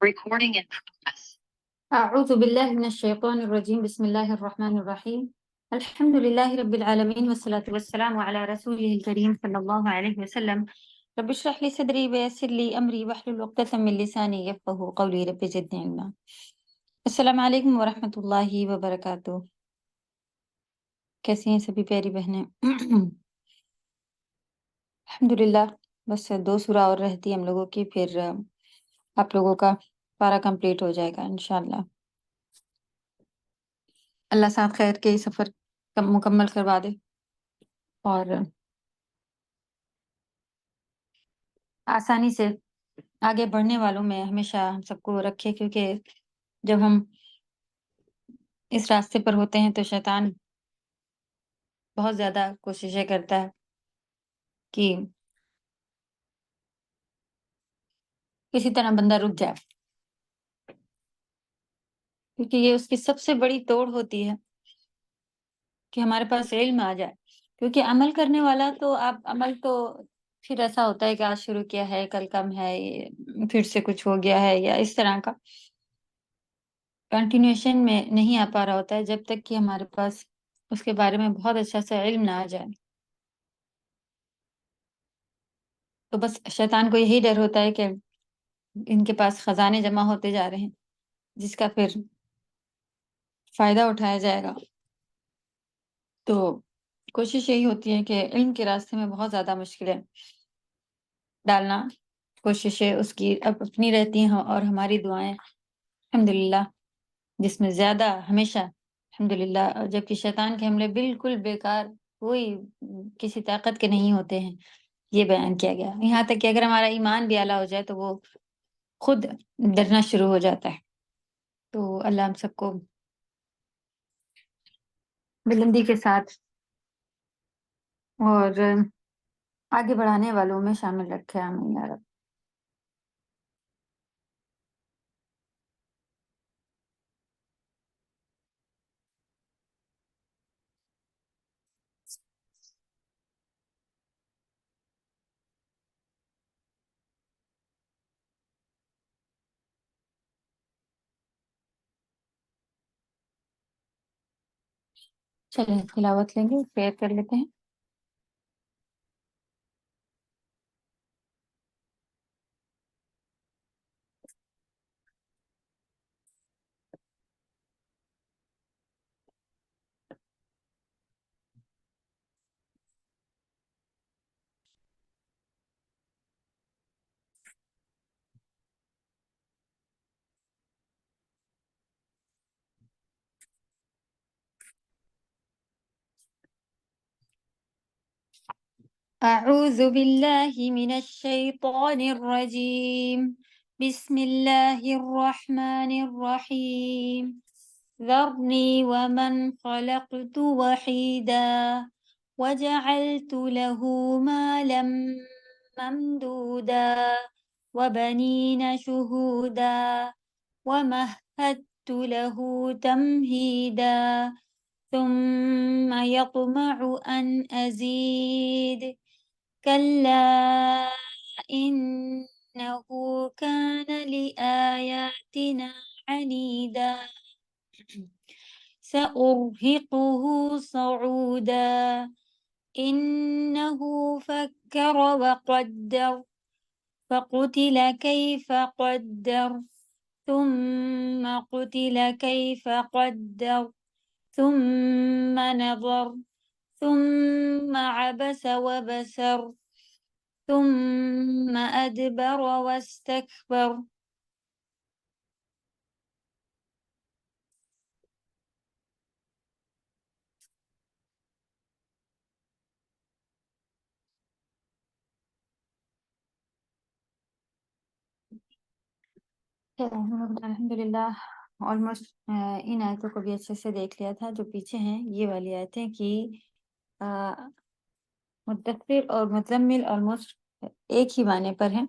Recording in progress. أعوذ بالله من الشيطان الرجيم. بسم الله الرحمن الرحيم. الحمد لله رب العالمين والصلاة والسلام على رسوله الكريم صلى الله عليه وسلم. رب اشرح لي صدري ويسر لي أمري واحلل عقدة من لساني يفقهوا قولي. رب زدني علما. السلام علیکم ورحمۃ اللہ وبرکاتہ. کیسی ہیں سبھی پیاری بہنیں؟ الحمدللہ. بس 2 سورہ اور رہتی ہے ہم لوگوں کی، پھر آپ لوگوں کا پارا کمپلیٹ ہو جائے گا انشاءاللہ. اللہ ساتھ خیر کے سفر مکمل کروا دے اور آسانی سے آگے بڑھنے والوں میں ہمیشہ ہم سب کو رکھے، کیونکہ جب ہم اس راستے پر ہوتے ہیں تو شیطان بہت زیادہ کوششیں کرتا ہے کہ کسی طرح بندہ رک جائے، کیونکہ یہ اس کی سب سے بڑی توڑ ہوتی ہے کہ ہمارے پاس علم آ جائے. کیونکہ عمل کرنے والا تو عمل تو پھر ایسا ہوتا ہے کہ آج شروع کیا ہے کل کم ہے، پھر سے کچھ ہو گیا ہے، یا اس طرح کا کنٹینیوشن میں نہیں آ پا رہا ہوتا ہے جب تک کہ ہمارے پاس اس کے بارے میں بہت اچھا سا علم نہ آ جائے. تو بس شیطان کو یہی ڈر ہوتا ہے کہ ان کے پاس خزانے جمع ہوتے جا رہے ہیں جس کا پھر فائدہ اٹھایا جائے گا. تو کوشش یہی ہوتی ہے کہ علم کے راستے میں بہت زیادہ مشکلیں ڈالنا، کوششیں اس کی اپنی رہتی ہیں اور ہماری دعائیں الحمدللہ جس میں زیادہ ہمیشہ الحمدللہ. جبکہ شیطان کے حملے بالکل بیکار، کوئی کسی طاقت کے نہیں ہوتے ہیں، یہ بیان کیا گیا. یہاں تک کہ اگر ہمارا ایمان بھی اعلیٰ ہو جائے تو وہ خود ڈرنا شروع ہو جاتا ہے. تو اللہ ہم سب کو بلندی کے ساتھ اور آگے بڑھانے والوں میں شامل رکھے. آمین یا رب. چلیں تلاوت لیں گے، پریئر کر لیتے ہیں. اعوذ باللہ من الشیطان الرجیم. بسم اللہ الرحمن الرحیم. ذرنی ومن خلقت وحیدا وجعلت له مالا ممدودا وبنین شہودا ومہدت له تمہیدا ثم يطمع أن أزيد كلا إنه كان لآياتنا عنيدا سأرهقه صعودا إنه فكر وقدر فقتل كيف قدر ثم قتل كيف قدر ثم نظر ثم عبس وبسر ثم أدبر واستكبر. الحمدللہ آلموسٹ ان آیتوں کو بھی اچھے سے دیکھ لیا تھا. جو پیچھے ہیں یہ والی آیتیں کہ مدثر اور مزمل آلموسٹ ایک ہی معنی پر ہیں،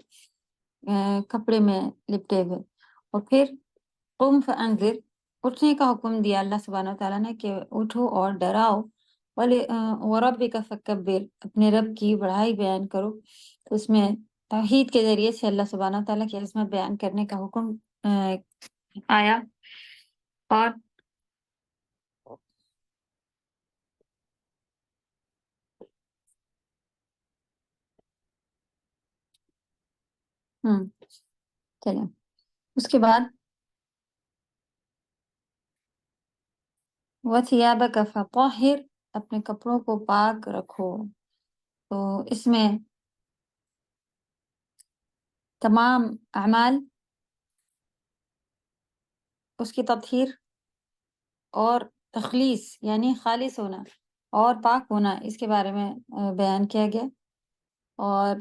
کپڑے میں لپٹے ہوئے. اور پھر قم فانذر، اٹھنے کا حکم دیا اللہ سبحانہ و تعالیٰ نے کہ اٹھو اور ڈراؤ. وربک فکبر، اپنے رب کی بڑائی بیان کرو. تو اس میں توحید کے ذریعے سے اللہ سبحانہ و تعالیٰ کی عظمت بیان کرنے کا حکم آیا اور چلیں اس کے بعد وَثِيَابَكَ فَطَهِّرْ، اپنے کپڑوں کو پاک رکھو. تو اس میں تمام اعمال، اس کی تطہیر اور تخلیص یعنی خالص ہونا اور پاک ہونا، اس کے بارے میں بیان کیا گیا. اور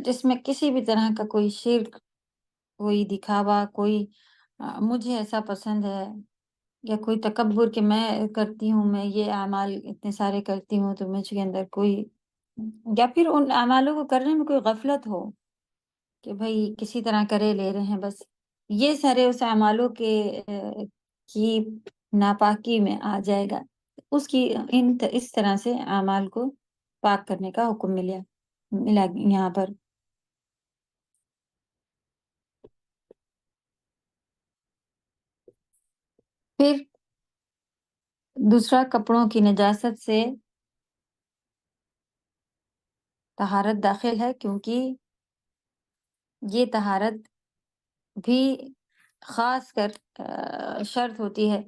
جس میں کسی بھی طرح کا کوئی شرک، کوئی دکھاوا، کوئی مجھے ایسا پسند ہے، یا کوئی تکبر کہ میں کرتی ہوں، میں یہ اعمال اتنے سارے کرتی ہوں تو مجھ کے اندر کوئی، یا پھر ان اعمالوں کو کرنے میں کوئی غفلت ہو کہ بھائی کسی طرح کرے لے رہے ہیں بس، یہ سارے اس اعمالوں کے کی ناپاکی میں آ جائے گا. اس کی اس طرح سے اعمال کو پاک کرنے کا حکم ملا یہاں پر. پھر دوسرا، کپڑوں کی نجاست سے طہارت داخل ہے، کیونکہ یہ طہارت بھی خاص کر شرط ہوتی ہے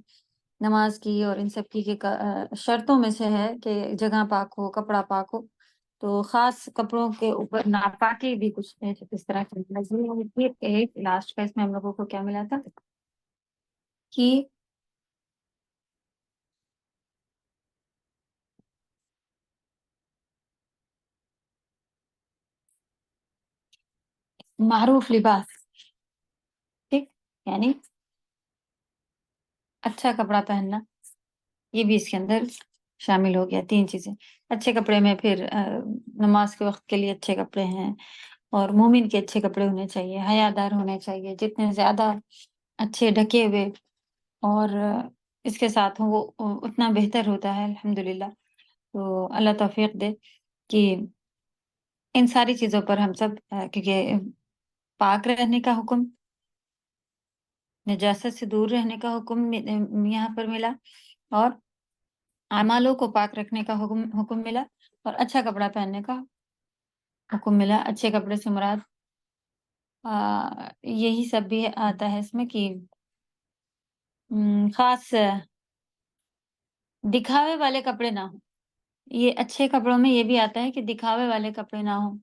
نماز کی اور ان سب کی، شرطوں میں سے ہے کہ جگہ پاک ہو، کپڑا پاک ہو. تو خاص کپڑوں کے اوپر ناپاکی بھی کچھ اس طرح کی نظر ہوتی ہے. ایک لاسٹ کا اس میں ہم لوگوں کو کیا ملا تھا کہ معروف لباس، ٹھیک، یعنی اچھا کپڑا پہننا، یہ بھی اس کے اندر شامل ہو گیا. 3 چیزیں اچھے کپڑے میں، پھر نماز کے وقت کے لیے اچھے کپڑے ہیں، اور مومن کے اچھے کپڑے ہونے چاہیے، حیادار ہونے چاہیے، جتنے زیادہ اچھے ڈھکے ہوئے اور اس کے ساتھ ہوں وہ اتنا بہتر ہوتا ہے. الحمدللہ. تو اللہ توفیق دے کہ ان ساری چیزوں پر ہم سب، کیونکہ پاک رہنے کا حکم، نجاست سے دور رہنے کا حکم یہاں پر ملا، اور اعمالوں کو پاک رکھنے کا حکم ملا، اور اچھا کپڑا پہننے کا حکم ملا. اچھے کپڑے سے مراد یہی سب بھی آتا ہے اس میں کہ خاص دکھاوے والے کپڑے نہ ہوں. یہ اچھے کپڑوں میں یہ بھی آتا ہے کہ دکھاوے والے کپڑے نہ ہوں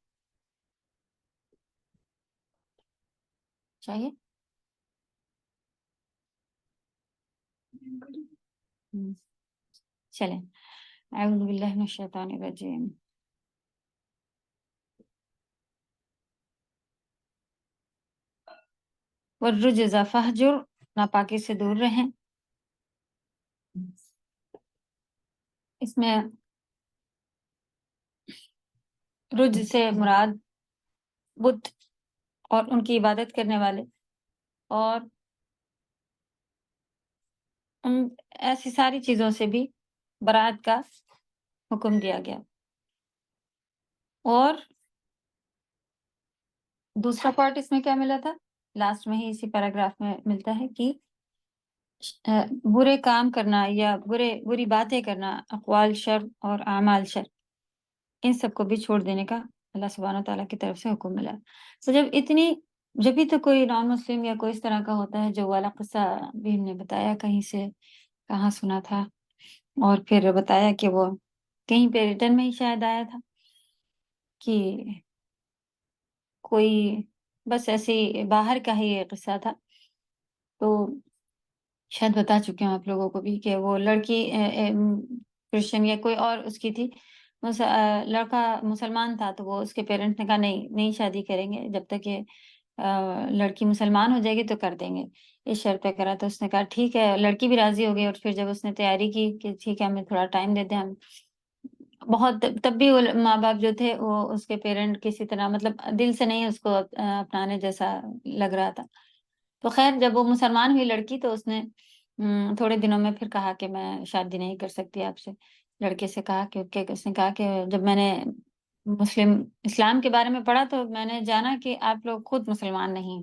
چاہیے. چلیں، اعوذ باللہ من الشیطان الرجیم. والرجز فہجر، ناپاکی سے دور رہیں. اس میں رج سے مراد بت اور ان کی عبادت کرنے والے، اور ان ایسی ساری چیزوں سے بھی برات کا حکم دیا گیا. اور دوسرا پارٹ اس میں کیا ملا تھا، لاسٹ میں ہی اسی پیراگراف میں ملتا ہے کہ برے کام کرنا یا بری باتیں کرنا، اقوال شر اور اعمال شر، ان سب کو بھی چھوڑ دینے کا اللہ سبحانہ و تعالیٰ کی طرف سے حکم ملا. تو جب بھی تو کوئی نان مسلم یا کوئی اس طرح کا ہوتا ہے، جو والا قصہ بھی ہم نے بتایا، کہیں سے کہاں سنا تھا، اور پھر بتایا کہ وہ کہیں پہ ریٹرن میں ہی شاید آیا تھا کہ کوئی، بس ایسے ہی باہر کا ہی یہ قصہ تھا. تو شاید بتا چکے ہوں آپ لوگوں کو بھی کہ وہ لڑکی کرسچن یا کوئی اور اس کی تھی، لڑکا مسلمان تھا، تو وہ اس کے پیرنٹس نے کہا نہیں شادی کریں گے جب تک کہ لڑکی مسلمان ہو جائے گی تو کر دیں گے. اس شرط پہ کرا تو اس نے کہا ٹھیک ہے، لڑکی بھی راضی ہو گئی. اور پھر جب اس نے تیاری کی کہ ٹھیک ہے ہمیں تھوڑا ٹائم دے دیں، ہم بہت، تب بھی وہ ماں باپ جو تھے وہ اس کے پیرنٹ کسی طرح مطلب دل سے نہیں اس کو اپنانے جیسا لگ رہا تھا. تو خیر جب وہ مسلمان ہوئی لڑکی تو اس نے تھوڑے دنوں میں پھر کہا کہ میں شادی نہیں کر سکتی آپ سے. لڑکے سے کہا کہ اس نے کہا کہ جب میں نے اسلام کے بارے میں پڑھا تو میں نے جانا کہ آپ لوگ خود مسلمان نہیں ہیں.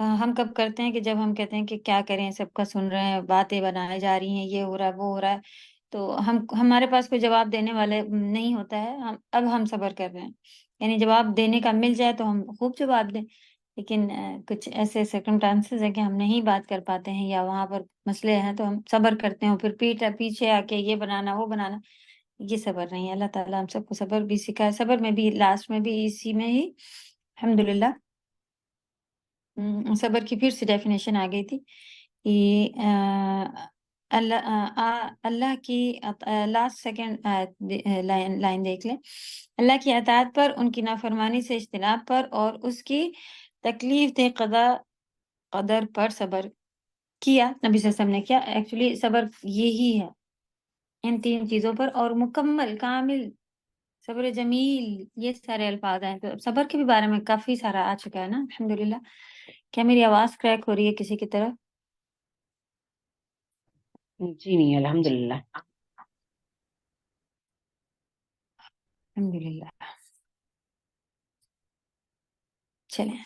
ہم کب کرتے ہیں کہ جب ہم کہتے ہیں کہ کیا کریں، سب کا سن رہے ہیں، باتیں بنائے جا رہی ہیں، یہ ہو رہا ہے، وہ ہو رہا ہے، تو ہمارے پاس کوئی جواب دینے والے نہیں ہوتا ہے، اب ہم صبر کر رہے ہیں، یعنی جواب دینے کا مل جائے تو ہم خوب جواب دیں، لیکن کچھ ایسے سرکمٹانسز ہیں کہ ہم نہیں بات کر پاتے ہیں یا وہاں پر مسئلے ہیں تو ہم صبر کرتے ہیں، پھر پیچھے آ کے یہ بنانا وہ بنانا، یہ صبر نہیں ہے۔ اللہ تعالیٰ ہم سب کو صبر بھی سکھائے، صبر میں بھی لاسٹ میں بھی اسی میں ہی الحمدللہ صبر کی پھر سے ڈیفینیشن آ گئی تھی کہ اللہ کی لاسٹ سیکنڈ لائن دیکھ لیں، اللہ کی اطاعت پر، ان کی نافرمانی سے اجتناب پر اور اس کی تکلیف دہ قدر پر صبر کیا، نبی صلی اللہ علیہ وسلم نے کیا۔ ایکچولی صبر یہی ہے، ان تین چیزوں پر، اور مکمل کامل صبر جمیل، یہ سارے الفاظ ہیں، تو صبر کے بھی بارے میں کافی سارا آ چکا ہے نا الحمدللہ۔ کیا میری آواز کریک ہو رہی ہے کسی کی طرف؟ جی نہیں، الحمدللہ۔ الحمدللہ، چلیں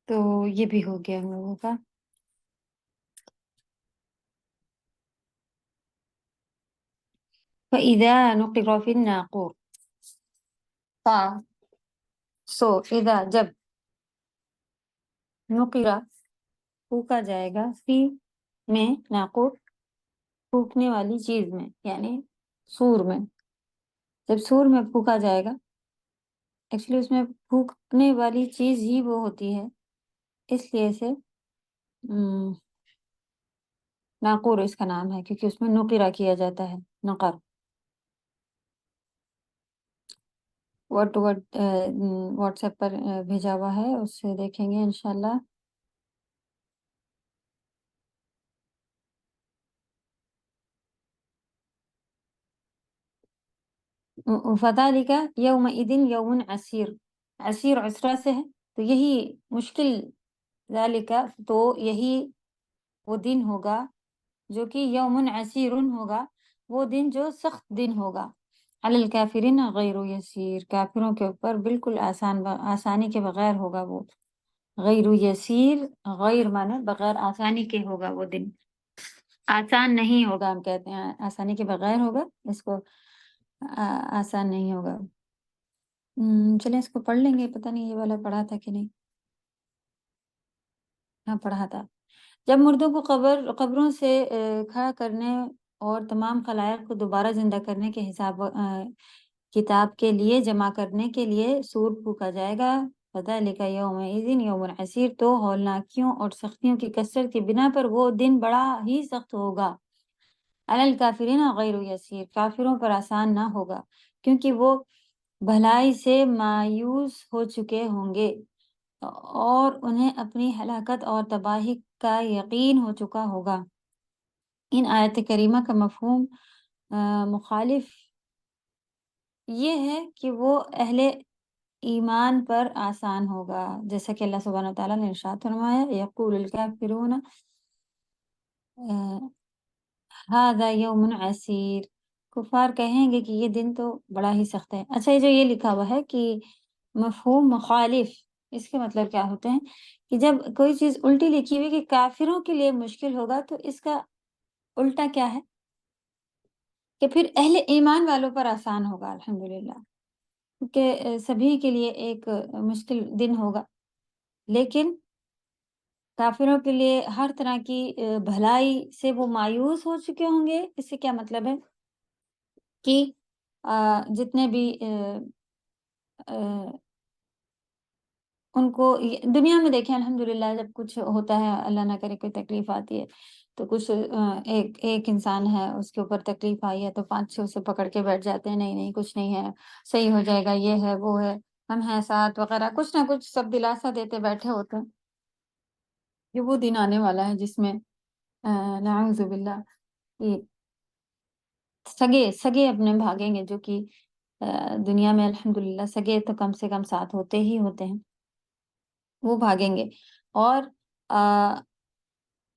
تو یہ بھی ہو گیا ہم لوگوں کا۔ فَإِذَا نُقِرَ فِي النَّاقُورِ، سو اذا جب، نقرہ پھونکا جائے گا، فی میں، ناقور پھونکنے والی چیز میں، یعنی سور میں، جب سور میں پھونکا جائے گا، ایکچولی اس میں پھونکنے والی چیز ہی وہ ہوتی ہے، اس لیے سے ناقور اس کا نام ہے، کیونکہ اس میں نقرہ کیا جاتا ہے، نقر۔ واٹس ایپ پر بھیجا ہوا ہے، اس سے دیکھیں گے انشاءاللہ۔ فَذَلِكَ يَوْمَئِذٍ يَوْمٌ عَسِيرٌ، عسیر عسرہ سے ہے، تو یہی مشکل، ذالک تو یہی وہ دن ہوگا جو کہ یوم عسیر ہوگا، وہ دن جو سخت دن ہوگا، علی الکافرین غیر یسیر، کافروں کے اوپر بالکل آسانی کے بغیر ہوگا وہ، غیر یسیر، غیر مانے بغیر آسانی کے ہوگا وہ دن، آسان نہیں ہوگا، ہم کہتے ہیں آسانی کے بغیر ہوگا، اس کو آسان نہیں ہوگا۔ چلیں اس کو پڑھ لیں گے، پتہ نہیں یہ والا پڑھا تھا کہ نہیں، ہاں پڑھا تھا۔ جب مردوں کو قبروں سے کھڑا کرنے اور تمام خلائق کو دوبارہ زندہ کرنے کے حساب کتاب کے لیے جمع کرنے کے لیے سور پھونکا جائے گا، فَذَلِكَ يَوْمَئِذٍ يَوْمٌ عَسِيرٌ، تو ہولناکیوں اور سختیوں کی کثرت کی بنا پر وہ دن بڑا ہی سخت ہوگا، علی الکافرین غیر یسیر، کافروں پر آسان نہ ہوگا، کیونکہ وہ بھلائی سے مایوس ہو چکے ہوں گے اور انہیں اپنی ہلاکت اور تباہی کا یقین ہو چکا ہوگا۔ ان آیت کریمہ کا مفہوم مخالف یہ ہے کہ وہ اہل ایمان پر آسان ہوگا، جیسا کہ اللہ سبحانہ وتعالیٰ نے ارشاد فرمایا، یقول الکافرون ھذا یوم عسیر، کفار کہیں گے کہ یہ دن تو بڑا ہی سخت ہے۔ اچھا، یہ جو یہ لکھا ہوا ہے کہ مفہوم مخالف، اس کے مطلب کیا ہوتے ہیں کہ جب کوئی چیز الٹی لکھی ہوئی کہ کافروں کے لیے مشکل ہوگا، تو اس کا الٹا کیا ہے کہ پھر اہل ایمان والوں پر آسان ہوگا الحمدللہ، کیونکہ سبھی کے لیے ایک مشکل دن ہوگا، لیکن کافروں کے لیے ہر طرح کی بھلائی سے وہ مایوس ہو چکے ہوں گے۔ اس سے کیا مطلب ہے کہ جتنے بھی ان کو دنیا میں دیکھیں الحمدللہ، جب کچھ ہوتا ہے، اللہ نہ کرے کوئی تکلیف آتی ہے، تو کچھ ایک انسان ہے، اس کے اوپر تکلیف آئی ہے تو 5-6 اسے پکڑ کے بیٹھ جاتے ہیں، نہیں نہیں کچھ نہیں ہے، صحیح ہو جائے گا، یہ ہے وہ ہے، ہم ہیں ساتھ وغیرہ، کچھ نہ کچھ سب دلاسا دیتے بیٹھے ہوتے ہیں۔ یہ وہ دن آنے والا ہے جس میں نعوذ باللہ یہ سگے سگے اپنے بھاگیں گے، جو کہ دنیا میں الحمدللہ سگے تو کم سے کم ساتھ ہوتے ہی ہوتے ہیں، وہ بھاگیں گے، اور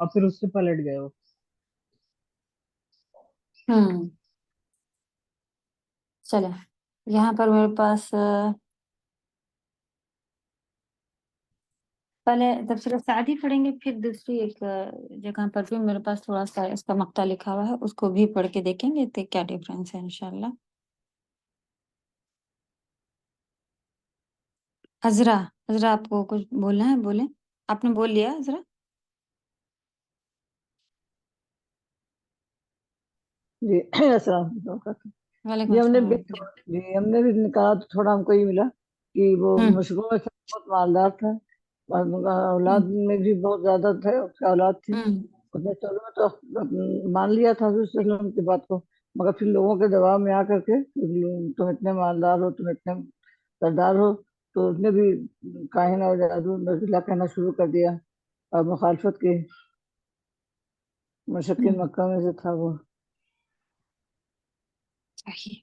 اور پھر اس سے پلٹ گئے وہ. چلے یہاں پر میرے پاس پہلے تفسیر سعدی پڑھیں گے، پھر دوسری ایک جگہ پر بھی میرے پاس تھوڑا سا اس کا مقطع لکھا ہوا ہے، اس کو بھی پڑھ کے دیکھیں گے تو کیا ڈفرینس ہے انشاءاللہ. عذرا آپ کو کچھ بولنا ہے بولیں. آپ نے بول لیا عذرا؟ جی السلام علیکم. وعلیکم جی السلام ورحمۃ اللہ. ہم نے بھی نکالا تو تھوڑا ہم کو یہ ملا کہ وہ ہوں مشروع میں بہت مالدار تھا، اور اولاد میں بھی بہت زیادہ تھے، اس کی اولاد تھی. ہوں اس نے چلو تو مان لیا تھا حضور صلی اللہ علیہ وسلم کی بات کو، مگر پھر لوگوں کے دباؤ میں آ کر کے تم اتنے مالدار ہو، تم اتنے سردار ہو، تو اس نے بھی کاہن اور جادو نزلہ کہنا شروع کر دیا اور مخالفت کی. مشرقین مکہ میں سے تھا وہ. صحیح.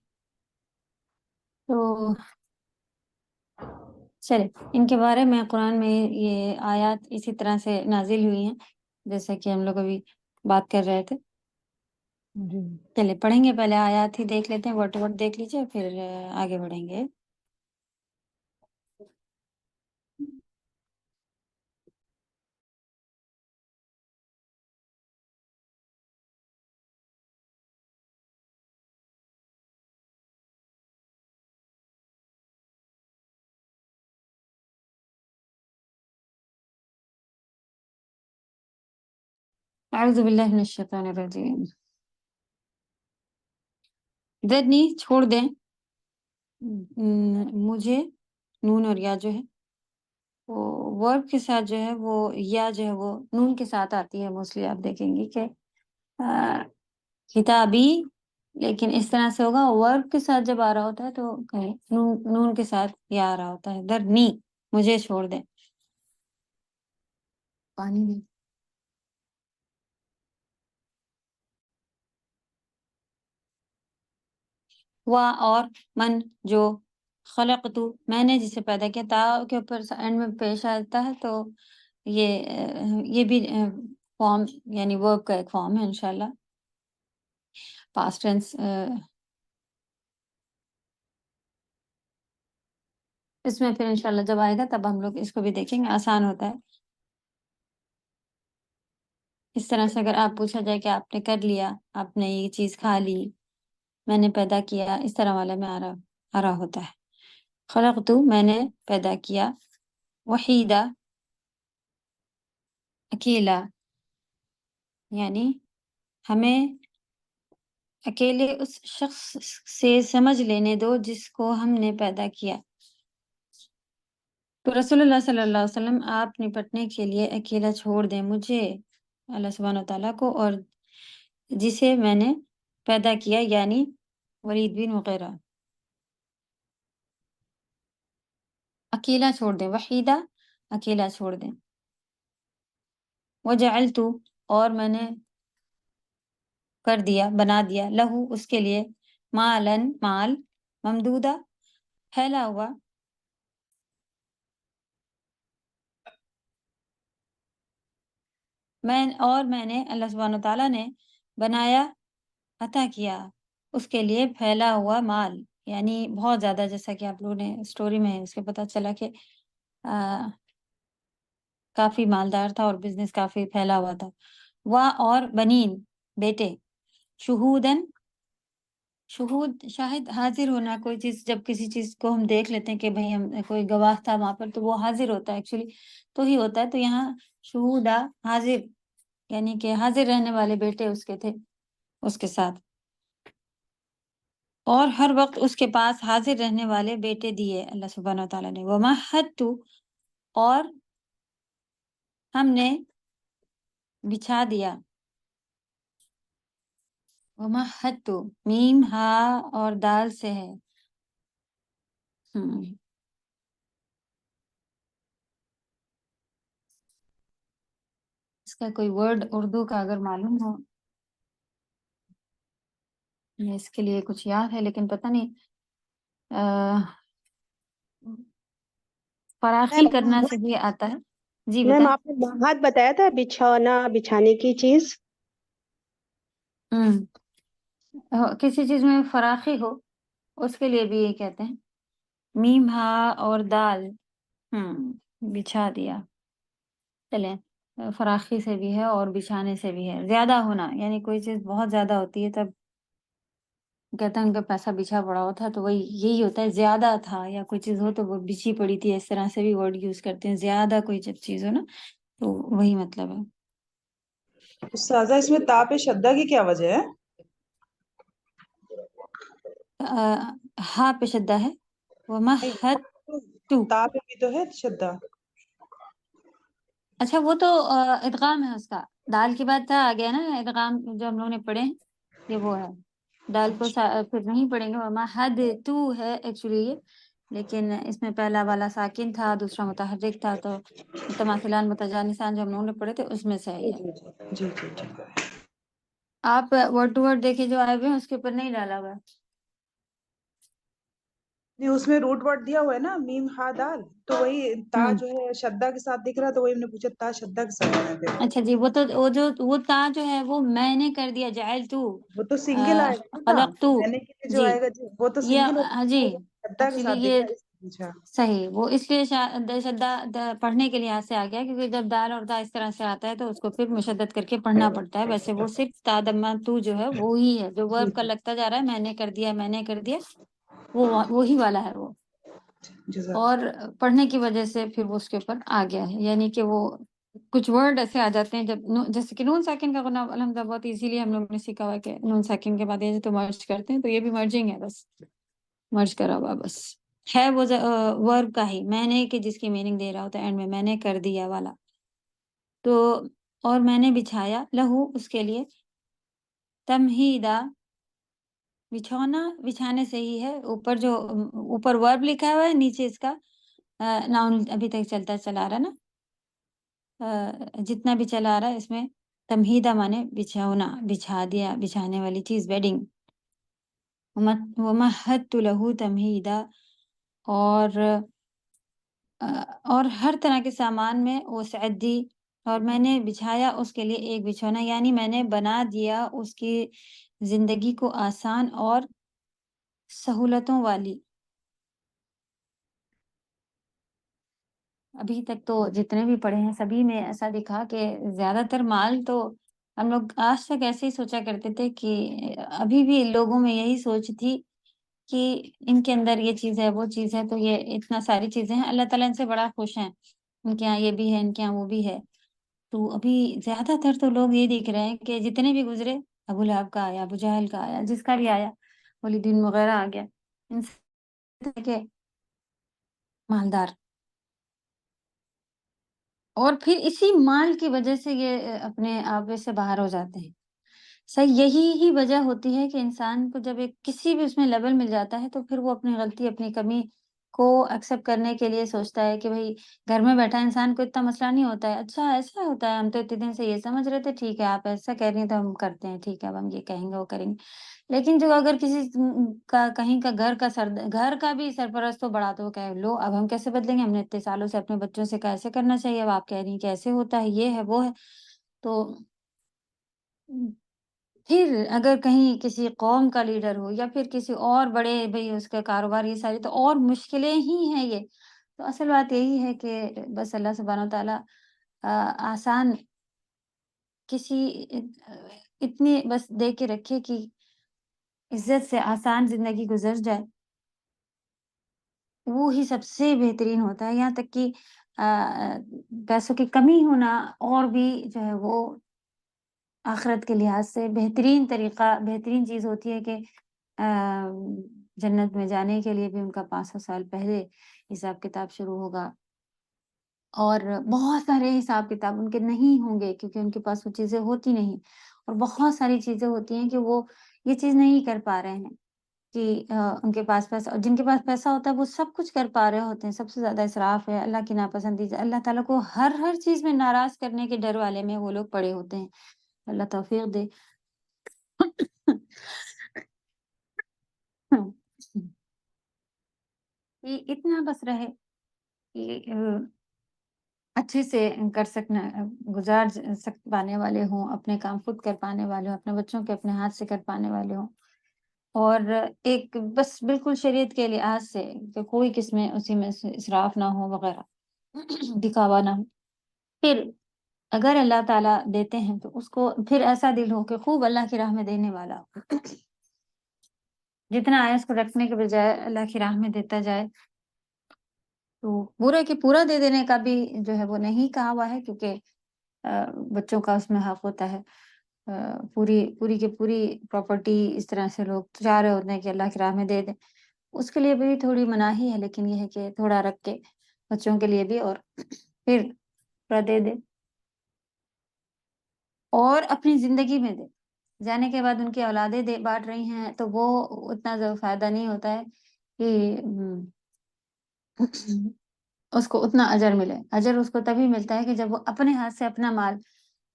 تو چلے ان کے بارے میں قرآن میں یہ آیات اسی طرح سے نازل ہوئی ہیں جیسا کہ ہم لوگ ابھی بات کر رہے تھے. جی چلے پڑھیں گے، پہلے آیات ہی دیکھ لیتے ہیں، ورڈ ٹو ورڈ دیکھ لیجیے پھر آگے بڑھیں گے. اعوذ باللہ من الشیطان الرجیم. ذرنی چھوڑ دیں مجھے، نون اور یا جو ہے وہ ورب کے ساتھ جو ہے وہ یا جو ہے وہ نون کے ساتھ آتی ہے. موسٹلی آپ دیکھیں گے کہ کتابی، لیکن اس طرح سے ہوگا ورب کے ساتھ جب آ رہا ہوتا ہے تو کہیں نون کے ساتھ یا آ رہا ہوتا ہے. ذرنی مجھے چھوڑ دیں. پانی بھی اور من جو خلقتو میں نے جسے پیدا کیا، تا کے اوپر اینڈ میں پیش آتا ہے تو یہ بھی فارم یعنی ورب کا ایک فارم ہے انشاءاللہ. پاسٹ ٹینس اس میں پھر انشاءاللہ جب آئے گا تب ہم لوگ اس کو بھی دیکھیں گے، آسان ہوتا ہے. اس طرح سے اگر آپ پوچھا جائے کہ آپ نے کر لیا، آپ نے یہ چیز کھا لی، میں نے پیدا کیا، اس طرح والا میں آ رہا ہوتا ہے. خلقتو میں نے پیدا کیا، وحیدہ اکیلا، یعنی ہمیں اکیلے اس شخص سے سمجھ لینے دو جس کو ہم نے پیدا کیا. تو رسول اللہ صلی اللہ علیہ وسلم آپ نپٹنے کے لیے اکیلا چھوڑ دیں مجھے، اللہ سبحانہ وتعالیٰ کو، اور جسے میں نے پیدا کیا یعنی ولید بن مغیرہ. اکیلا چھوڑ دیں، وحیدہ اکیلا چھوڑ دیں. وجعلت اور میں نے کر دیا، بنا دیا، لہو اس کے لیے، مالن مال، ممدودہ پھیلا ہوا، میں نے اللہ سبحانہ وتعالیٰ نے بنایا، عطا کیا اس کے لیے پھیلا ہوا مال، یعنی بہت زیادہ، جیسا کہ آپ لوگوں نے اسٹوری میں اس کے پتہ چلا کہ کافی مالدار تھا اور بزنس کافی پھیلا ہوا تھا. اور بنین بیٹے، شہودن شہود شاہد، حاضر ہونا. کوئی چیز جب کسی چیز کو ہم دیکھ لیتے ہیں کہ بھئی ہم کوئی گواہ تھا وہاں پر تو وہ حاضر ہوتا ہے ایکچولی تو ہی ہوتا ہے. تو یہاں شہودا حاضر، یعنی کہ حاضر رہنے والے بیٹے اس کے تھے اس کے ساتھ، اور ہر وقت اس کے پاس حاضر رہنے والے بیٹے دیے اللہ سبحانہ وتعالیٰ نے. ومہدت اور ہم نے بچھا دیا، ومہدت میم ہا اور دال سے ہے. اس کا کوئی ورڈ اردو کا اگر معلوم ہو، اس کے لیے کچھ یاد ہے لیکن پتہ نہیں. فراخی کرنا سے بھی آتا ہے. جی میم بتائیں. آپ نے مہد بتایا تھا، بچھونا بچھانے کی چیز. کسی چیز میں فراخی ہو اس کے لیے بھی یہ کہتے ہیں. میم ہا اور دال بچھا دیا. چلیں فراخی سے بھی ہے اور بچھانے سے بھی ہے. زیادہ ہونا یعنی کوئی چیز بہت زیادہ ہوتی ہے تب کہتے ہیں ان کا پیسہ بچھا پڑا ہوا تھا، تو وہی یہی ہوتا ہے زیادہ تھا، یا کوئی چیز ہو تو وہ بچھی پڑی تھی. اس طرح سے بھی ورڈ یوز کرتے ہیں. زیادہ کوئی جب چیز ہو نا تو وہی مطلب ہے. استاذہ اس میں تا پہ شدہ کی کیا وجہ ہے؟ ہا پہ شدہ ہے. نہیں، ومہد تو. تا پہ بھی تو ہے شدہ. اچھا وہ تو ادغام ہے اس کا. دال کے بعد تھا آ گیا نا ادغام جو ہم لوگوں نے پڑھے ہیں، یہ وہ ہے. دال کو پھر نہیں پڑھیں گے. ومہد تو ہے ایکچولی یہ، لیکن اس میں پہلا والا ساکن تھا، دوسرا متحرک تھا، تو متماثلان متجانسان جو ہم لوگوں نے پڑھے تھے اس میں سے ہے جی یہ. جی جی جی جی. آپ ورڈ ٹو ورڈ دیکھے جو آئے ہوئے ہیں اس کے اوپر نہیں ڈالا ہوا ہے. نہیں اس میں روٹ ورڈ دیا ہوا ہے نا، میم ہا دال، تو وہی تا ہوں جو ہے شدہ کے ساتھ دکھ رہا، تو وہی ہم نے پوچھا تا شدہ کے ساتھ ہے پھر. اچھا جی، وہ تا جو ہے وہ میں نے کر دیا. جعل تو وہ تو سنگل آئے گا نا تا، خلق تو. میں نے کے لیے جو جی آئے گا جی وہ تو سنگل یہ ہوگا، جی شدہ کے ایکچولی ساتھ دکھ یہ رہا ہے اس لیے پوچھا. صحیح، وہ اس لیے شدہ پڑھنے کے لحاظ سے آ گیا، کیونکہ جب دال اور دا اس طرح سے آتا ہے تو اس کو پھر مشدد کر کے پڑھنا پڑتا ہے. ویسے وہ صرف تا دما تو جو ہے وہی ہے جو جی ورب کا لگتا جا رہا ہے. میں نے کر دیا، میں نے کر دیا، وہ وہی والا ہے وہ. جزاک. اور پڑھنے کی وجہ سے پھر وہ اس کے اوپر آ گیا ہے. یعنی کہ وہ کچھ ورڈ ایسے آ جاتے ہیں جب جیسے کہ نون ساکن کا غنا الحمد بہت ایزی لیے ہم لوگوں نے سیکھا ہوا ہے کہ نون ساکن کے بعد یہ تو مرج کرتے ہیں، تو یہ بھی مرجنگ ہے، بس مرج کرا ہوا بس ہے. وہ ورب کا ہی میں نے کہ جس کی میننگ دے رہا ہوتا ہے اینڈ میں نے کر دیا والا. تو اور میں نے بچھایا لہو اس کے لیے تمہیدا بچھونا بچھانے سے ہی ہے. اوپر جو اوپر ورب لکھا ہوا ہے نیچے اس کا ناؤن ابھی تک چلتا چلا رہا نا. جتنا بھی چلا رہا ہے اس میں تمہیدہ مانے بچھونا، بچھا دیا، بچھانے والی چیز، بیڈنگ. ومہدت لہو تمہیدا، اور ہر طرح کے سامان میں وسعت دی، اور میں نے بچھایا اس کے لیے ایک بچھونا، یعنی میں نے بنا دیا اس کی زندگی کو آسان اور سہولتوں والی. ابھی تک تو جتنے بھی پڑھے ہیں سبھی میں ایسا دکھا کہ زیادہ تر مال تو ہم لوگ آج تک ایسے ہی سوچا کرتے تھے کہ ابھی بھی لوگوں میں یہی سوچ تھی کہ ان کے اندر یہ چیز ہے، وہ چیز ہے، تو یہ اتنا ساری چیزیں ہیں. اللہ تعالیٰ ان سے بڑا خوش ہیں، ان کے یہاں یہ بھی ہے، ان کے یہاں وہ بھی ہے. تو ابھی زیادہ تر تو لوگ یہ دیکھ رہے ہیں کہ جتنے بھی گزرے، ابو لہب کا آیا، ابو جہل کا آیا، جس کا بھی آیا، ولید بن مغیرہ آ گیا، ان سے کہ مالدار. اور پھر اسی مال کی وجہ سے یہ اپنے آبے سے باہر ہو جاتے ہیں. صحیح یہی ہی وجہ ہوتی ہے کہ انسان کو جب ایک کسی بھی اس میں لیول مل جاتا ہے تو پھر وہ اپنی غلطی، اپنی کمی کو ایکسیپٹ کرنے کے لیے سوچتا ہے کہ بھائی گھر میں بیٹھا انسان کو اتنا مسئلہ نہیں ہوتا ہے. اچھا ایسا ہوتا ہے، ہم تو اتنے دن سے یہ سمجھ رہے تھے، ٹھیک ہے آپ ایسا کہہ رہی ہیں تو ہم کرتے ہیں، ٹھیک ہے اب ہم یہ کہیں گے وہ کریں گے. لیکن جو اگر کسی کا کہیں کا گھر کا بھی سرپرست ہو بڑا، تو وہ کہے لو اب ہم کیسے بدلیں گے، ہم نے اتنے سالوں سے اپنے بچوں سے کیسے کرنا چاہیے، اب آپ کہہ رہی ہیں کہ ایسے ہوتا ہے، یہ ہے وہ ہے. تو پھر اگر کہیں کسی قوم کا لیڈر ہو یا پھر کسی اور بڑے بھئی اس کا کاروبار یہ ساری، تو اور مشکلیں ہی ہیں یہ. تو اصل بات یہی ہے کہ بس اللہ سبحانہ وتعالیٰ آسان کسی اتنی بس دے کے رکھے کہ عزت سے آسان زندگی گزر جائے، وہ ہی سب سے بہترین ہوتا ہے. یہاں تک کہ پیسوں کی کمی ہونا اور بھی جو ہے وہ آخرت کے لحاظ سے بہترین طریقہ، بہترین چیز ہوتی ہے کہ جنت میں جانے کے لیے بھی ان کا 500 سال پہلے حساب کتاب شروع ہوگا، اور بہت سارے حساب کتاب ان کے نہیں ہوں گے کیونکہ ان کے پاس وہ چیزیں ہوتی نہیں. اور بہت ساری چیزیں ہوتی ہیں کہ وہ یہ چیز نہیں کر پا رہے ہیں کہ ان کے پاس پیسہ، اور جن کے پاس پیسہ ہوتا ہے وہ سب کچھ کر پا رہے ہوتے ہیں. سب سے زیادہ اسراف ہے، اللہ کی ناپسندیدہ، اللہ تعالیٰ کو ہر چیز میں ناراض کرنے کے ڈر والے میں وہ لوگ پڑے ہوتے ہیں. اللہ توفیق دے. یہ اتنا بس رہے کہ اچھے سے کر سکنا گزار پانے والے ہوں، اپنے کام خود کر پانے والے ہوں، اپنے بچوں کے اپنے ہاتھ سے کر پانے والے ہوں، اور ایک بس بالکل شریعت کے لحاظ سے کہ کوئی کس میں اسی میں اسراف نہ ہو وغیرہ، دکھاوا نہ ہو. پھر اگر اللہ تعالیٰ دیتے ہیں تو اس کو پھر ایسا دل ہو کہ خوب اللہ کی راہ میں دینے والا ہو. جتنا آئے اس کو رکھنے کے بجائے اللہ کی راہ میں دیتا جائے. تو پورے کے پورا دے دینے کا بھی جو ہے وہ نہیں کہا ہوا ہے، کیونکہ بچوں کا اس میں حق ہوتا ہے. پوری کی پوری پراپرٹی اس طرح سے لوگ چاہ رہے ہوتے ہیں کہ اللہ کی راہ میں دے دیں، اس کے لیے بھی تھوڑی مناہی ہے، لیکن یہ ہے کہ تھوڑا رکھ کے بچوں کے لیے بھی اور پھر تھوڑا دے دے اور اپنی زندگی میں دے. جانے کے بعد ان کی اولادیں بانٹ رہی ہیں تو وہ اتنا زیادہ فائدہ نہیں ہوتا ہے کہ اس کو اتنا اجر ملے. اجر اس کو تبھی ملتا ہے کہ جب وہ اپنے ہاتھ سے اپنا مال،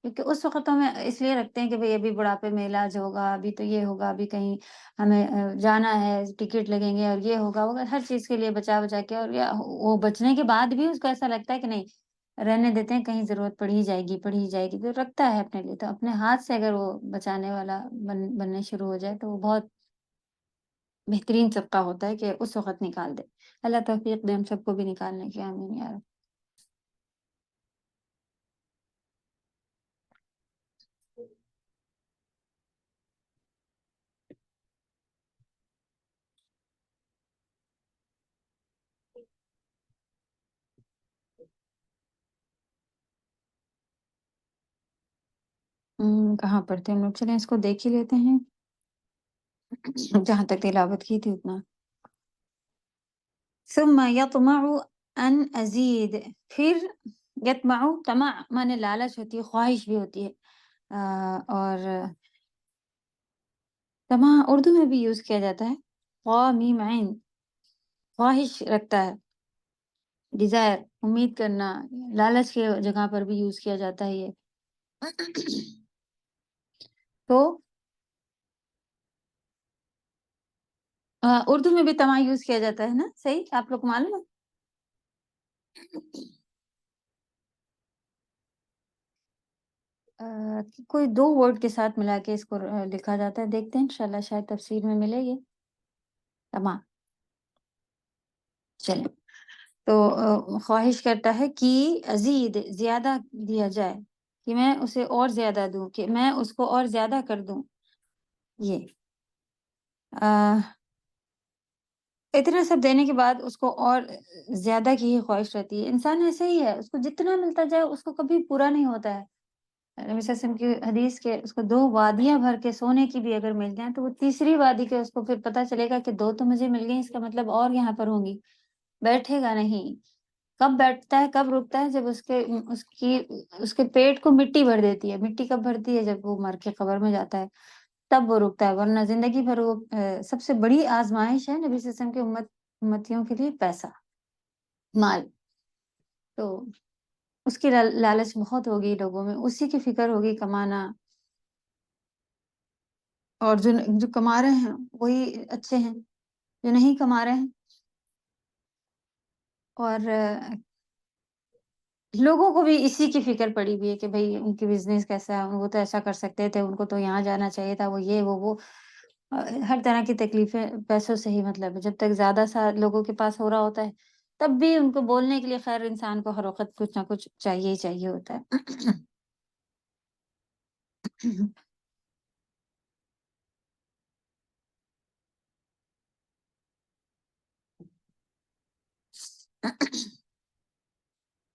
کیونکہ اس وقت ہمیں اس لیے رکھتے ہیں کہ بھئی ابھی بڑھاپے میں علاج ہوگا، ابھی تو یہ ہوگا، ابھی کہیں ہمیں جانا ہے، ٹکٹ لگیں گے اور یہ ہوگا وہ ہر چیز کے لیے بچا کے، اور وہ بچنے کے بعد بھی اس کو ایسا لگتا ہے کہ نہیں رہنے دیتے ہیں، کہیں ضرورت پڑ ہی جائے گی تو رکھتا ہے اپنے لیے. تو اپنے ہاتھ سے اگر وہ بچانے والا بننے شروع ہو جائے تو وہ بہت بہترین صدقہ ہوتا ہے کہ اس وقت نکال دے. اللہ توفیق دے ہم سب کو بھی نکالنے کی. آمین یا رب. کہاں پڑھتے ہیں ہم لوگ؟ چلیں اس کو دیکھ ہی لیتے ہیں جہاں تک تلاوت کی تھی اتنا. ثم یطمع ان ازید، پھر یطمع، طمع مانے لالچ ہوتی ہے، خواہش بھی ہوتی ہے. اور طمع اردو میں بھی یوز کیا جاتا ہے، خواہ میم عین، خواہش رکھتا ہے، ڈیزائر، امید کرنا، لالچ کے جگہ پر بھی یوز کیا جاتا ہے یہ. تو اردو میں بھی طمع یوز کیا جاتا ہے نا، صحیح؟ آپ لوگ کو معلوم ہے؟ کوئی دو ورڈ کے ساتھ ملا کے اس کو لکھا جاتا ہے، دیکھتے ہیں انشاءاللہ شاید تفسیر میں ملے گی. تمام. چلیں، تو خواہش کرتا ہے کہ ازید، زیادہ دیا جائے، کہ میں اسے اور زیادہ دوں، کہ میں اس کو اور زیادہ کر دوں. یہ اتنا سب دینے کے بعد اس کو اور زیادہ کی ہی خواہش رہتی ہے. انسان ایسے ہی ہے، اس کو جتنا ملتا جائے اس کو کبھی پورا نہیں ہوتا ہے. نبی صلی اللہ علیہ وسلم کی حدیث کے اس کو 2 وادیاں بھر کے سونے کی بھی اگر مل جائیں تو وہ تیسری وادی کے اس کو پھر پتہ چلے گا کہ 2 تو مجھے مل گئی، اس کا مطلب اور یہاں پر ہوں گی. بیٹھے گا نہیں. کب بیٹھتا ہے، کب رکتا ہے؟ جب اس کے پیٹ کو مٹی بھر دیتی ہے. مٹی کب بھرتی ہے؟ جب وہ مر کے قبر میں جاتا ہے تب وہ رکتا ہے، ورنہ زندگی بھر وہ سب سے بڑی آزمائش ہے نبی صلی اللہ علیہ وسلم کے امتیوں کے لیے پیسہ، مال. تو اس کی لالچ بہت ہوگی لوگوں میں، اسی کی فکر ہوگی کمانا، اور جو کما رہے ہیں وہی اچھے ہیں، جو نہیں کما رہے ہیں. اور لوگوں کو بھی اسی کی فکر پڑی ہوئی ہے کہ بھئی ان کی بزنس کیسا ہے، وہ تو ایسا کر سکتے تھے، ان کو تو یہاں جانا چاہیے تھا، وہ یہ وہ ہر طرح کی تکلیفیں پیسوں سے ہی مطلب ہے. جب تک زیادہ سا لوگوں کے پاس ہو رہا ہوتا ہے تب بھی ان کو بولنے کے لیے خیر انسان کو ہر وقت کچھ نہ کچھ چاہیے ہی چاہیے ہوتا ہے.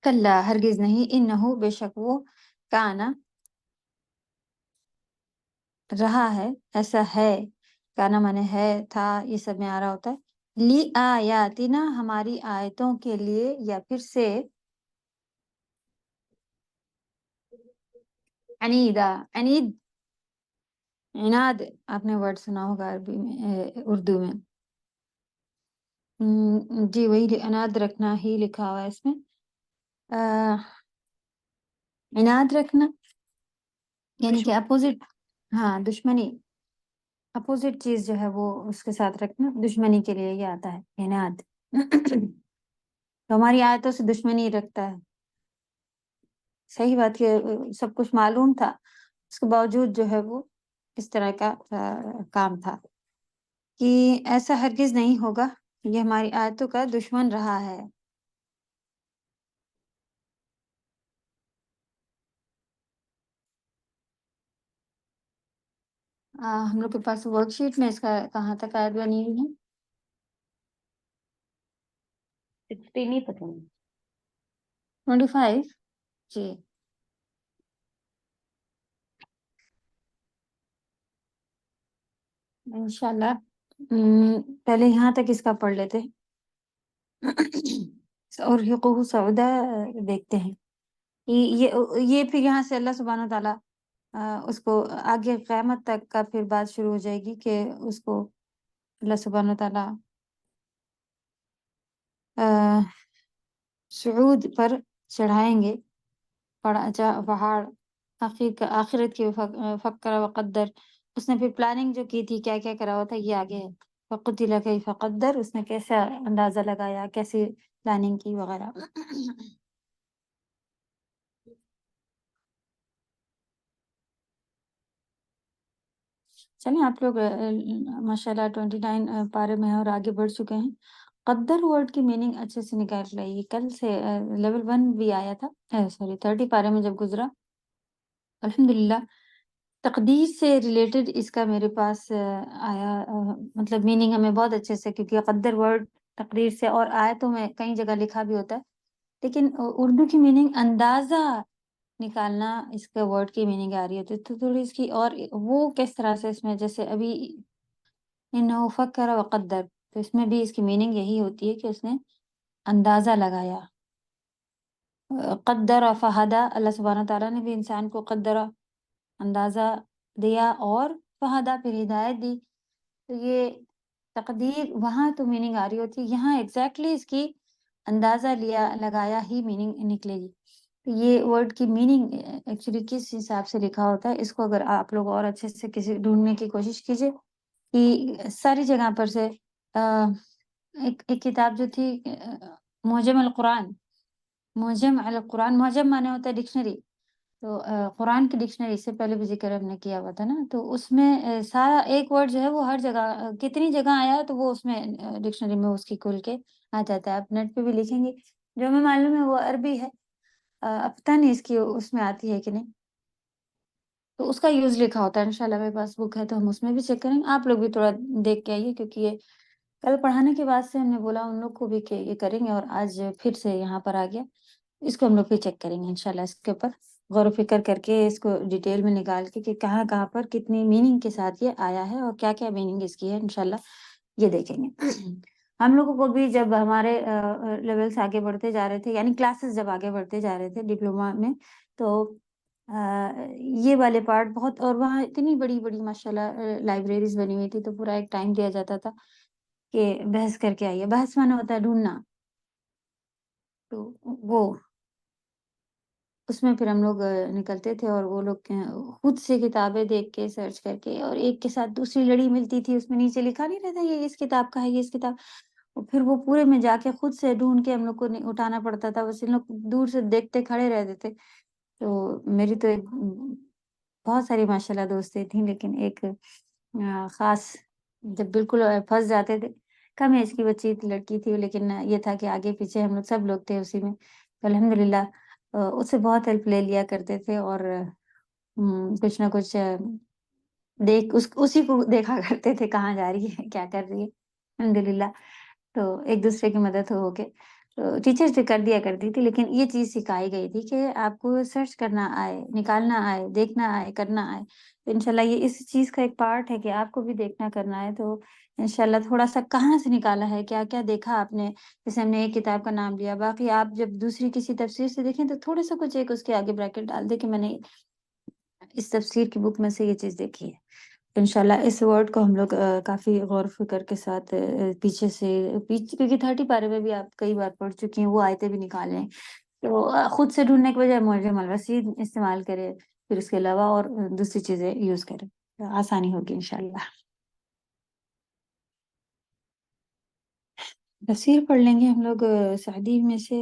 کلا، ہرگز نہیں، انہو، بے شک وہ، کانا، رہا ہے، ایسا ہے. کانا مانے ہے، تھا، یہ سب میں آ رہا ہوتا ہے. لی آیاتنا، ہماری آیتوں کے لیے، یا پھر سے عنیدہ، عنید، عناد، آپ نے ورڈ سنا ہوگا عربی میں، اردو میں. جی وہی عناد رکھنا ہی لکھا ہوا ہے اس میں. عناد رکھنا یعنی کہ اپوزٹ، ہاں دشمنی، اپوزٹ چیز جو ہے وہ اس کے ساتھ رکھنا، دشمنی کے لیے یہ آتا ہے عناد. تو ہماری آیتوں سے دشمنی رکھتا ہے. صحیح بات کہ سب کچھ معلوم تھا، اس کے باوجود جو ہے وہ اس طرح کا کام تھا کہ ایسا ہرگز نہیں ہوگا، یہ ہماری آیتوں کا دشمن رہا ہے۔ ہم لوگ کے پاس ورک شیٹ میں اس کا کہاں تک آیت بنی ہوئی ہے؟ 60 نہیں پتہ نہیں۔ 25 جی۔ انشاءاللہ پہلے یہاں تک اس کا پڑھ لیتے اور حقوق سعودہ دیکھتے ہیں۔ یہ پھر یہاں سے اللہ سبحانہ وتعالیٰ اس کو آگے قیامت تک کا پھر بات شروع ہو جائے گی کہ اس کو اللہ سبحانہ وتعالیٰ صعود پر چڑھائیں گے، پہاڑ آخرت کی فکر وقدر، اس نے پھر پلاننگ جو کی تھی، کیا کیا کرا ہوا تھا، یہ آگے ہے۔ فقتل کیف قدر، اس نے کیسا اندازہ لگایا، کیسی پلاننگ کی وغیرہ۔ چلیں آپ لوگ ماشاءاللہ 29 پارے میں ہیں اور آگے بڑھ چکے ہیں۔ قدر ورڈ کی میننگ اچھے سے نکال رہی، کل سے لیول 1 بھی آیا تھا، سوری 30 پارے میں جب گزرا، الحمدللہ تقدیر سے ریلیٹڈ اس کا میرے پاس آیا، مطلب میننگ ہمیں بہت اچھے سے، کیونکہ قدر ورڈ تقدیر سے اور آیتوں میں کئی جگہ لکھا بھی ہوتا ہے، لیکن اردو کی میننگ اندازہ نکالنا اس کا ورڈ کی میننگ آ رہی ہے، تو تھوڑی اس کی اور وہ کس طرح سے اس میں، جیسے ابھی انہو فکر وقدر، تو اس میں بھی اس کی میننگ یہی ہوتی ہے کہ اس نے اندازہ لگایا۔ قدر فہدا، اللہ سبحانہ تعالیٰ نے بھی انسان کو قدر اندازہ دیا اور فہدا پھر ہدایت دی، تو یہ تقدیر وہاں تو میننگ آ رہی ہوتی، یہاں ایگزیکٹلی اس کی اندازہ لگایا ہی میننگ نکلے گی۔ تو یہ ورڈ کی میننگ ایکچولی کس حساب سے لکھا ہوتا ہے، اس کو اگر آپ لوگ اور اچھے سے کسی ڈھونڈنے کی کوشش کیجیے کہ ساری جگہ پر سے ایک کتاب جو تھی معجم القرآن، معجم القرآن، معجم مانے ہوتا ہے ڈکشنری، تو قرآن کی ڈکشنری اس سے پہلے بھی ذکر ہم نے کیا ہوا تھا نا، تو اس میں سارا ایک ورڈ جو ہے وہ ہر جگہ کتنی جگہ آیا ہے تو وہ اس میں ڈکشنری میں اس کی کھول کے آ جاتا ہے۔ آپ نیٹ پہ بھی لکھیں گے، جو ہمیں معلوم ہے وہ عربی ہے، اب پتہ نہیں اس کی اس میں آتی ہے کہ نہیں، تو اس کا یوز لکھا ہوتا ہے۔ انشاءاللہ میرے پاس بک ہے تو ہم اس میں بھی چیک کریں گے، آپ لوگ بھی تھوڑا دیکھ کے آئیے، کیونکہ یہ کل پڑھانے کے بعد سے ہم نے بولا ان لوگ کو بھی کہ یہ کریں گے، اور آج پھر سے یہاں پر آ گیا، اس کو ہم لوگ پھر چیک کریں گے انشاءاللہ، اس کے اوپر غور و فکر کر کے اس کو ڈیٹیل میں نکال کے کہ کہاں کہاں پر کتنی میننگ کے ساتھ یہ آیا ہے اور کیا کیا میننگ اس کی ہے، انشاءاللہ یہ دیکھیں گے۔ ہم لوگوں کو بھی جب ہمارے لیولز آگے بڑھتے جا رہے تھے، یعنی کلاسز جب آگے بڑھتے جا رہے تھے ڈپلوما میں، تو یہ والے پارٹ بہت، اور وہاں اتنی بڑی بڑی ماشاءاللہ لائبریریز بنی ہوئی تھی، تو پورا ایک ٹائم دیا جاتا تھا کہ بحث کر کے آئیے، بحث مانا ہوتا ہے ڈھونڈنا، تو وہ اس میں پھر ہم لوگ نکلتے تھے، اور وہ لوگ خود سے کتابیں دیکھ کے سرچ کر کے، اور ایک کے ساتھ دوسری لڑی ملتی تھی، اس میں نیچے لکھا نہیں رہتا یہ اس کتاب کا ہے، یہ اس کتاب، اور پھر وہ پورے میں جا کے خود سے ڈھونڈ کے ہم لوگ کو اٹھانا پڑتا تھا، بس ان لوگ دور سے دیکھتے کھڑے رہتے تھے۔ تو میری تو ایک بہت ساری ماشاءاللہ دوستیں تھیں، لیکن ایک خاص جب بالکل پھنس جاتے تھے، کم ایج کی بچی لڑکی تھی، لیکن یہ تھا کہ آگے پیچھے ہم لوگ سب لوگ تھے اسی میں، تو الحمدللہ اس سے بہت ہیلپ لے لیا کرتے تھے، اور کچھ نہ کچھ دیکھ اسی کو دیکھا کرتے تھے کہاں جا رہی ہے، کیا کر رہی ہے، الحمدللہ۔ تو ایک دوسرے کی مدد ہو کے ٹیچرز بھی کر دیا کرتی تھی، لیکن یہ چیز سکھائی گئی تھی کہ آپ کو سرچ کرنا آئے، نکالنا آئے، دیکھنا آئے، کرنا آئے، تو انشاءاللہ یہ اس چیز کا ایک پارٹ ہے کہ آپ کو بھی دیکھنا کرنا ہے، تو انشاءاللہ تھوڑا سا کہاں سے نکالا ہے، کیا کیا دیکھا آپ نے، جیسے ہم نے ایک کتاب کا نام لیا، باقی آپ جب دوسری کسی تفسیر سے دیکھیں تو تھوڑا سا کچھ ایک اس کے آگے بریکٹ ڈال دے کہ میں نے اس تفسیر کی بک میں سے یہ چیز دیکھی ہے۔ انشاءاللہ اس ورڈ کو ہم لوگ کافی غور و فکر کے ساتھ پیچھے کیونکہ 30 پارے میں بھی آپ کئی بار پڑھ چکی ہیں، وہ آیتیں بھی نکال لیں، تو خود سے ڈھونڈنے کے بجائے معجم الرصید استعمال کرے، پھر اس کے علاوہ اور دوسری چیزیں یوز کرے، تو آسانی ہوگی انشاءاللہ۔ تفسیر پڑھ لیں گے ہم لوگ سعدی میں سے،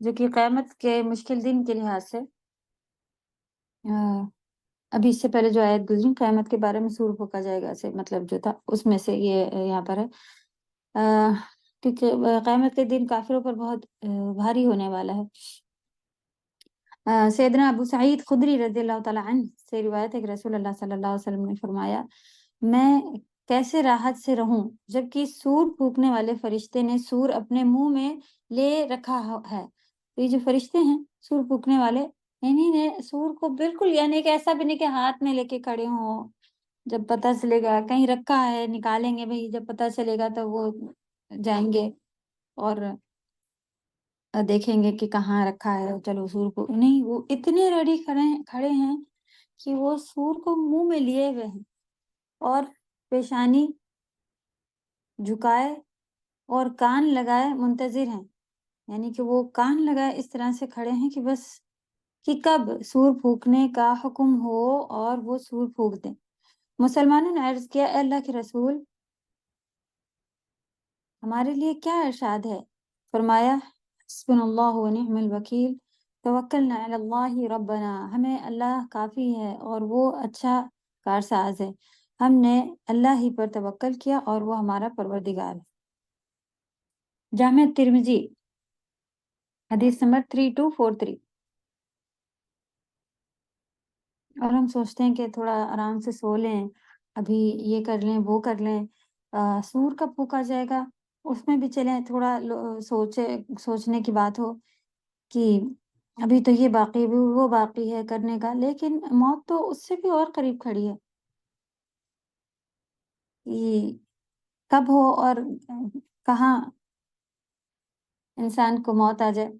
جو کہ قیامت کے مشکل دن کے لحاظ سے ابھی اس سے پہلے جو آیت گزری قیامت کے بارے میں سور پھونکا جائے گا سے مطلب جو تھا اس میں سے یہ یہاں پر ہے، کیونکہ قیامت کے دن کافروں پر بہت بھاری ہونے والا ہے۔ سیدنا ابو سعید خدری رضی اللہ تعالیٰ عنہ سے روایت ہے کہ رسول اللہ صلی اللہ علیہ وسلم نے فرمایا، میں کیسے راحت سے رہوں جبکہ سور پھونکنے والے فرشتے نے سور اپنے منہ میں لے رکھا ہے۔ تو یہ جو فرشتے ہیں سور پھونکنے والے، انہی نے سور کو بالکل، یعنی کہ ایسا بھی نہیں کہ ہاتھ میں لے کے کھڑے ہوں، جب پتہ چلے گا کہیں رکھا ہے نکالیں گے بھئی، جب پتہ چلے گا تو وہ جائیں گے اور دیکھیں گے کہ کہاں رکھا ہے، چلو سور کو نہیں، وہ اتنے ریڈی کھڑے ہیں کہ وہ سور کو منہ میں لیے ہوئے ہیں اور پیشانی جھکائے اور کان لگائے منتظر ہیں، یعنی کہ وہ کان لگائے اس طرح سے کھڑے ہیں کہ بس کہ کب سور پھونکنے کا حکم ہو اور وہ سور پھونک دیں۔ مسلمانوں نے عرض کیا، اے اللہ کے رسول، ہمارے لیے کیا ارشاد ہے؟ فرمایا، حسبنا اللہ ونعم الوکیل، توکلنا علی اللہ ربنا، ہمیں اللہ کافی ہے اور وہ اچھا کارساز ہے، ہم نے اللہ ہی پر توکل کیا اور وہ ہمارا پروردگار ہے۔ جامع ترمذی حدیث نمبر 3243۔ اور ہم سوچتے ہیں کہ تھوڑا آرام سے سو لیں، ابھی یہ کر لیں وہ کر لیں، سور کب پھونکا جائے گا اس میں بھی چلیں تھوڑا سوچنے کی بات ہو کہ ابھی تو یہ باقی بھی وہ باقی ہے کرنے کا، لیکن موت تو اس سے بھی اور قریب کھڑی ہے کہ کب ہو اور کہاں انسان کو موت آ جائے۔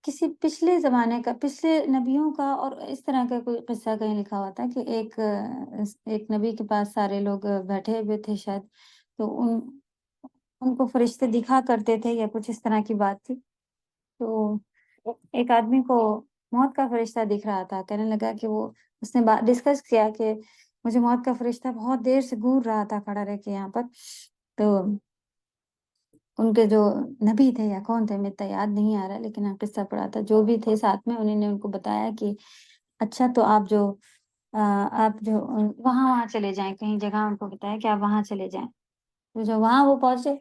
کسی پچھلے زمانے کا، پچھلے نبیوں کا اور اس طرح کا کوئی قصہ کہیں لکھا ہوا تھا کہ ایک نبی کے پاس سارے لوگ بیٹھے ہوئے تھے شاید، تو ان کو فرشتے دکھا کرتے تھے یا کچھ اس طرح کی بات تھی، تو ایک آدمی کو موت کا فرشتہ دکھ رہا تھا، کہنے لگا کہ اس نے ڈسکس کیا کہ مجھے موت کا فرشتہ بہت دیر سے گھور رہا تھا کھڑا رہ کے یہاں پر، تو ان کے جو نبی تھے یا کون تھے مجھے یاد نہیں آ رہا، لیکن قصہ پڑھا تھا، جو بھی تھے ساتھ میں انہوں نے ان کو بتایا کہ اچھا تو آپ جو وہاں چلے جائیں، کہیں جگہ ان کو بتایا کہ آپ وہاں چلے جائیں، تو جو وہاں وہ پہنچے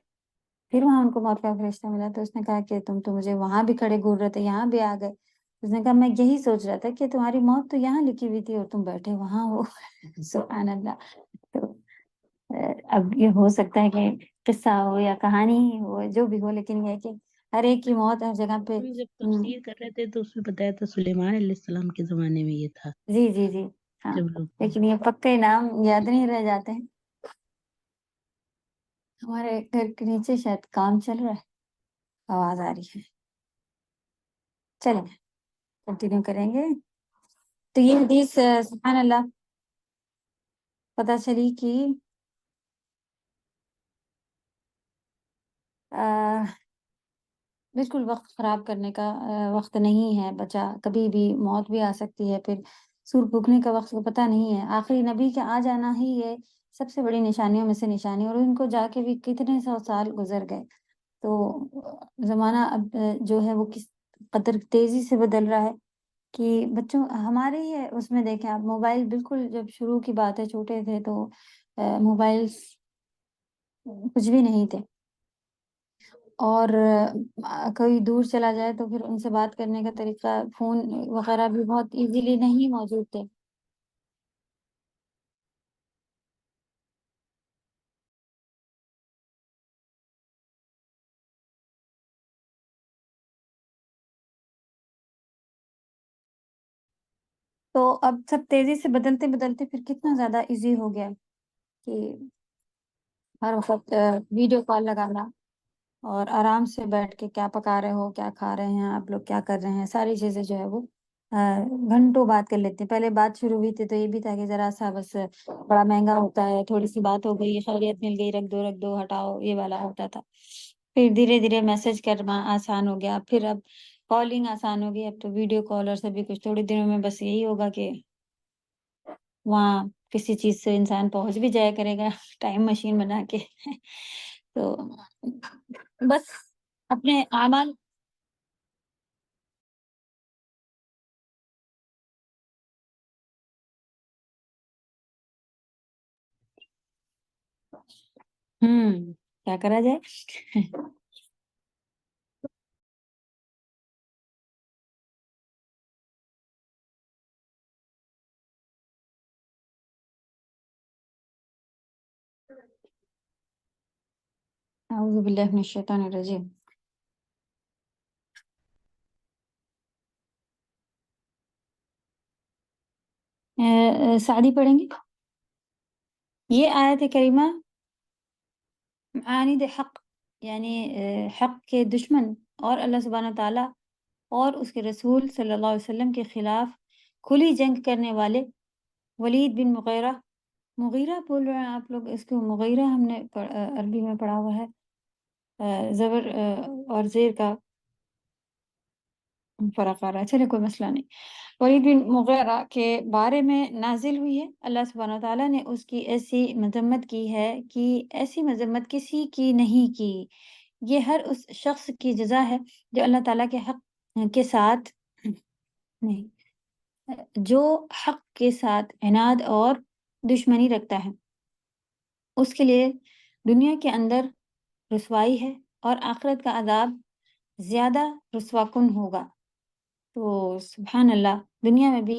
پھر وہاں ان کو موت کا فرشتہ ملا، تو اس نے کہا کہ تم تو مجھے وہاں بھی کھڑے گھور رہے تھے، یہاں بھی آ گئے، اس نے کہا میں یہی سوچ رہا تھا کہ تمہاری موت تو یہاں لکھی ہوئی تھی اور تم بیٹھے وہاں ہو۔ سبحان اللہ۔ تو اب یہ ہو سکتا ہے کہ قصہ ہو یا کہانی ہی ہو، جو بھی ہو، لیکن یہ ہے کہ ہر ایک کی موت ہر جگہ پہ۔ ہم جب تفسیر کر رہے تھے تو اس میں بتایا تھا سلیمان علیہ السلام کے زمانے میں یہ تھا، جی جی جی ہاں، جب لوگ لیکن یہ پکے نام یاد نہیں رہ جاتے ہیں۔ ہمارے گھر کے نیچے شاید کام چل رہا ہے، آواز آ رہی ہے، چلیں کنٹینیو کریں گے۔ تو یہ حدیث سبحان اللہ پتہ چلی کہ بالکل وقت خراب کرنے کا وقت نہیں ہے بچا، کبھی بھی موت بھی آ سکتی ہے، پھر سور پھونکنے کا وقت کو پتہ نہیں ہے، آخری نبی کے آ جانا ہی یہ سب سے بڑی نشانیوں میں سے نشانی، اور ان کو جا کے بھی کتنے سو سال گزر گئے، تو زمانہ اب جو ہے وہ کس قدر تیزی سے بدل رہا ہے کہ بچوں ہمارے ہی ہے اس میں دیکھیں آپ، موبائل بالکل جب شروع کی بات ہے چھوٹے تھے تو موبائل کچھ بھی نہیں تھے، اور کوئی دور چلا جائے تو پھر ان سے بات کرنے کا طریقہ فون وغیرہ بھی بہت ایزیلی نہیں موجود تھے۔ تو اب سب تیزی سے بدلتے بدلتے پھر کتنا زیادہ ایزی ہو گیا کہ ہر وقت ویڈیو کال لگانا اور آرام سے بیٹھ کے کیا پکا رہے ہو، کیا کھا رہے ہیں آپ لوگ، کیا کر رہے ہیں، ساری چیزیں جو ہے وہ گھنٹوں بات کر لیتے ہیں۔ پہلے بات شروع ہوئی تھی تو یہ بھی تھا کہ ذرا سا بس بڑا مہنگا ہوتا ہے، تھوڑی سی بات ہو گئی، خیریت مل گئی، رکھ دو ہٹاؤ، یہ والا ہوتا تھا۔ پھر دھیرے دھیرے میسج کرنا آسان ہو گیا، پھر اب کالنگ آسان ہو گئی، اب تو ویڈیو کال اور سبھی کچھ، تھوڑے دنوں میں بس یہی ہوگا کہ وہاں کسی چیز سے انسان پہنچ بھی جایا کرے گا ٹائم مشین بنا کے تو بس اپنے اعمال کیا کرا جائے اعوذ باللہ من الشیطان الرجیم. سعدی پڑھیں گے یہ آیت کریمہ معاند حق یعنی حق کے دشمن اور اللہ سبحانہ تعالیٰ اور اس کے رسول صلی اللہ علیہ وسلم کے خلاف کھلی جنگ کرنے والے ولید بن مغیرہ بول رہے ہیں آپ لوگ، اس کو مغیرہ ہم نے عربی میں پڑھا ہوا ہے، زبر اور زیر کا فرق آ رہا ہے، چلے کوئی مسئلہ نہیں. ولید بن مغیرہ کے بارے میں نازل ہوئی ہے. اللہ سبحانہ وتعالیٰ نے اس کی ایسی مذمت کی ہے کہ ایسی مذمت کسی کی نہیں کی. یہ ہر اس شخص کی جزا ہے جو اللہ تعالیٰ کے حق کے ساتھ نہیں جو حق کے ساتھ عناد اور دشمنی رکھتا ہے، اس کے لیے دنیا کے اندر رسوائی ہے اور آخرت کا عذاب زیادہ رسوا کن ہوگا. تو سبحان اللہ، دنیا میں بھی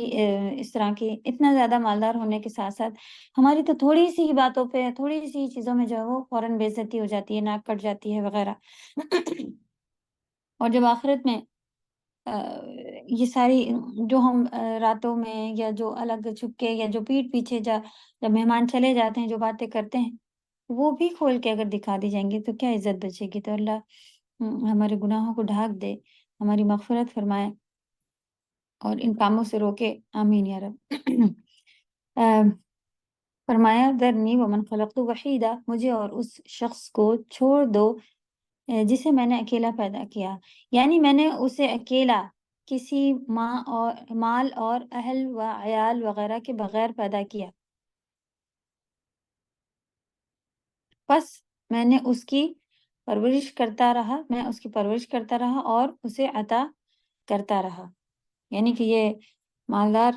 اس طرح کی اتنا زیادہ مالدار ہونے کے ساتھ ساتھ ہماری تو تھوڑی سی ہی باتوں پہ، تھوڑی سی چیزوں میں جو ہے وہ فوراً بے عزتی ہو جاتی ہے، ناک کٹ جاتی ہے وغیرہ اور جب آخرت میں یہ ساری جو ہم راتوں میں یا جو الگ چھپ کے یا جو پیٹھ پیچھے جب مہمان چلے جاتے ہیں جو باتیں کرتے ہیں وہ بھی کھول کے اگر دکھا دی جائیں گی تو کیا عزت بچے گی. تو اللہ ہمارے گناہوں کو ڈھانک دے، ہماری مغفرت فرمائے اور ان کاموں سے روکے، آمین یا رب. فرمایا ذرنی ومن خلقت وحیدہ، مجھے اور اس شخص کو چھوڑ دو جسے میں نے اکیلا پیدا کیا، یعنی میں نے اسے اکیلا کسی مال اور اہل و عیال وغیرہ کے بغیر پیدا کیا. بس میں اس کی پرورش کرتا رہا اور اسے عطا کرتا رہا. یعنی کہ یہ مالدار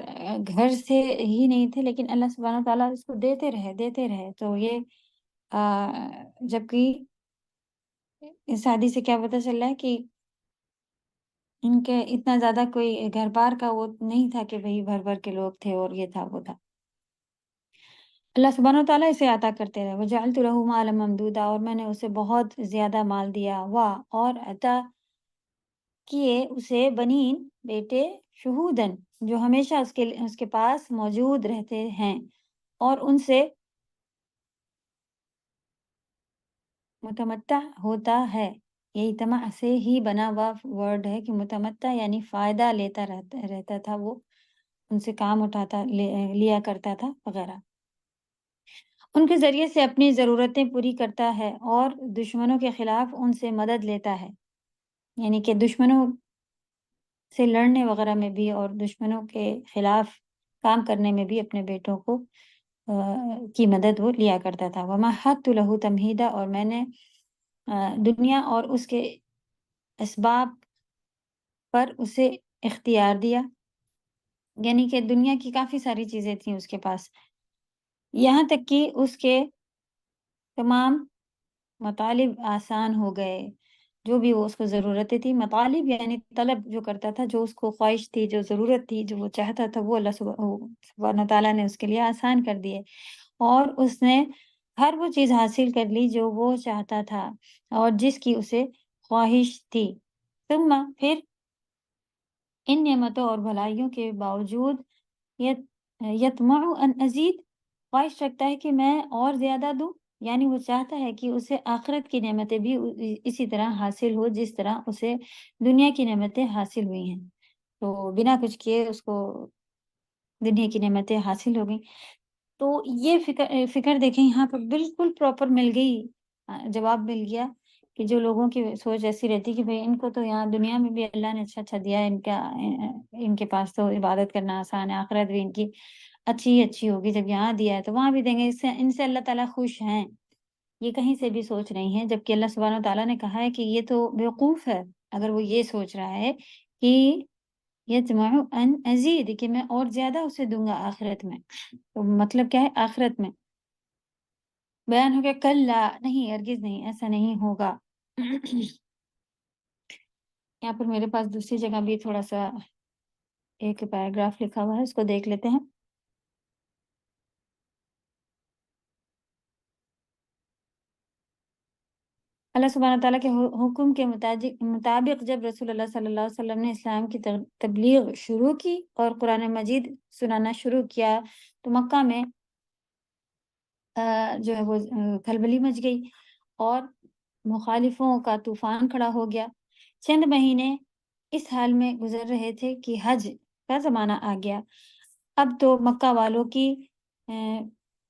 گھر سے ہی نہیں تھے لیکن اللہ سبحانہ تعالیٰ اس کو دیتے رہے. تو یہ جبکہ اس حدیث سے کیا پتہ چل رہا ہے کہ ان کے اتنا زیادہ کوئی گھر بار کا وہ نہیں تھا کہ بھئی بھر بھر کے لوگ تھے اور یہ تھا وہ تھا. اللہ سبحانہ وتعالیٰ اسے عطا کرتے رہے. وجعلت له مالا ممدودا، اور میں نے اسے بہت زیادہ مال دیا. اور عطا کیے اسے بنین بیٹے، شہودن جو ہمیشہ اس کے پاس موجود رہتے ہیں اور ان سے متمتع ہوتا ہے. یہی تمع سے ہی بنا ہوا ورڈ ہے کہ متمتع یعنی فائدہ لیتا رہتا تھا، وہ ان سے کام اٹھاتا لیا کرتا تھا وغیرہ. ان کے ذریعے سے اپنی ضرورتیں پوری کرتا ہے اور دشمنوں کے خلاف ان سے مدد لیتا ہے. یعنی کہ دشمنوں سے لڑنے وغیرہ میں بھی اور دشمنوں کے خلاف کام کرنے میں بھی اپنے بیٹوں کو کی مدد وہ لیا کرتا تھا. وَمَهَّدتُّ لَهُ تَمْهِيدًا، اور میں نے دنیا اور اس کے اسباب پر اسے اختیار دیا. یعنی کہ دنیا کی کافی ساری چیزیں تھیں اس کے پاس، یہاں تک کہ اس کے تمام مطالب آسان ہو گئے. جو بھی وہ اس کو ضرورتیں تھی، مطالب یعنی طلب جو کرتا تھا، جو اس کو خواہش تھی، جو ضرورت تھی، جو وہ چاہتا تھا، وہ اللہ سبحانہ تعالیٰ نے اس کے لیے آسان کر دیے اور اس نے ہر وہ چیز حاصل کر لی جو وہ چاہتا تھا اور جس کی اسے خواہش تھی. ثم پھر ان نعمتوں اور بھلائیوں کے باوجود یطمع ان ازید، خواہش رکھتا ہے کہ میں اور زیادہ دوں. یعنی وہ چاہتا ہے کہ اسے آخرت کی نعمتیں بھی اسی طرح حاصل ہو جس طرح اسے دنیا کی نعمتیں حاصل ہوئی ہیں. تو بنا کچھ کیے اس کو دنیا کی نعمتیں حاصل ہو گئیں. تو یہ فکر دیکھیں یہاں پر بالکل پراپر مل گئی، جواب مل گیا کہ جو لوگوں کی سوچ ایسی رہتی کہ بھئی ان کو تو یہاں دنیا میں بھی اللہ نے اچھا دیا ہے، ان کے پاس تو عبادت کرنا آسان ہے، آخرت بھی ان کی اچھی ہوگی، جب یہاں دیا ہے تو وہاں بھی دیں گے، ان سے اللہ تعالیٰ خوش ہیں، یہ کہیں سے بھی سوچ رہی ہیں، جبکہ اللہ سبحانہ وتعالیٰ نے کہا ہے کہ یہ تو بیوقوف ہے اگر وہ یہ سوچ رہا ہے کہ یطمع ان ازید، کہ میں اور زیادہ اسے دوں گا آخرت میں. تو مطلب کیا ہے آخرت میں؟ بیان ہو گیا کلا، نہیں ہرگز نہیں، ایسا نہیں ہوگا. یہاں پر میرے پاس دوسری جگہ بھی تھوڑا سا ایک پیراگراف لکھا ہوا ہے، اس کو دیکھ لیتے ہیں. اللہ سبحانہ تعالیٰ کے حکم کے مطابق جب رسول اللہ صلی اللہ علیہ وسلم نے اسلام کی تبلیغ شروع کی اور قرآن مجید سنانا شروع کیا تو مکہ میں جو ہے وہ کھلبلی مچ گئی اور مخالفوں کا طوفان کھڑا ہو گیا. چند مہینے اس حال میں گزر رہے تھے کہ حج کا زمانہ آ گیا. اب تو مکہ والوں کی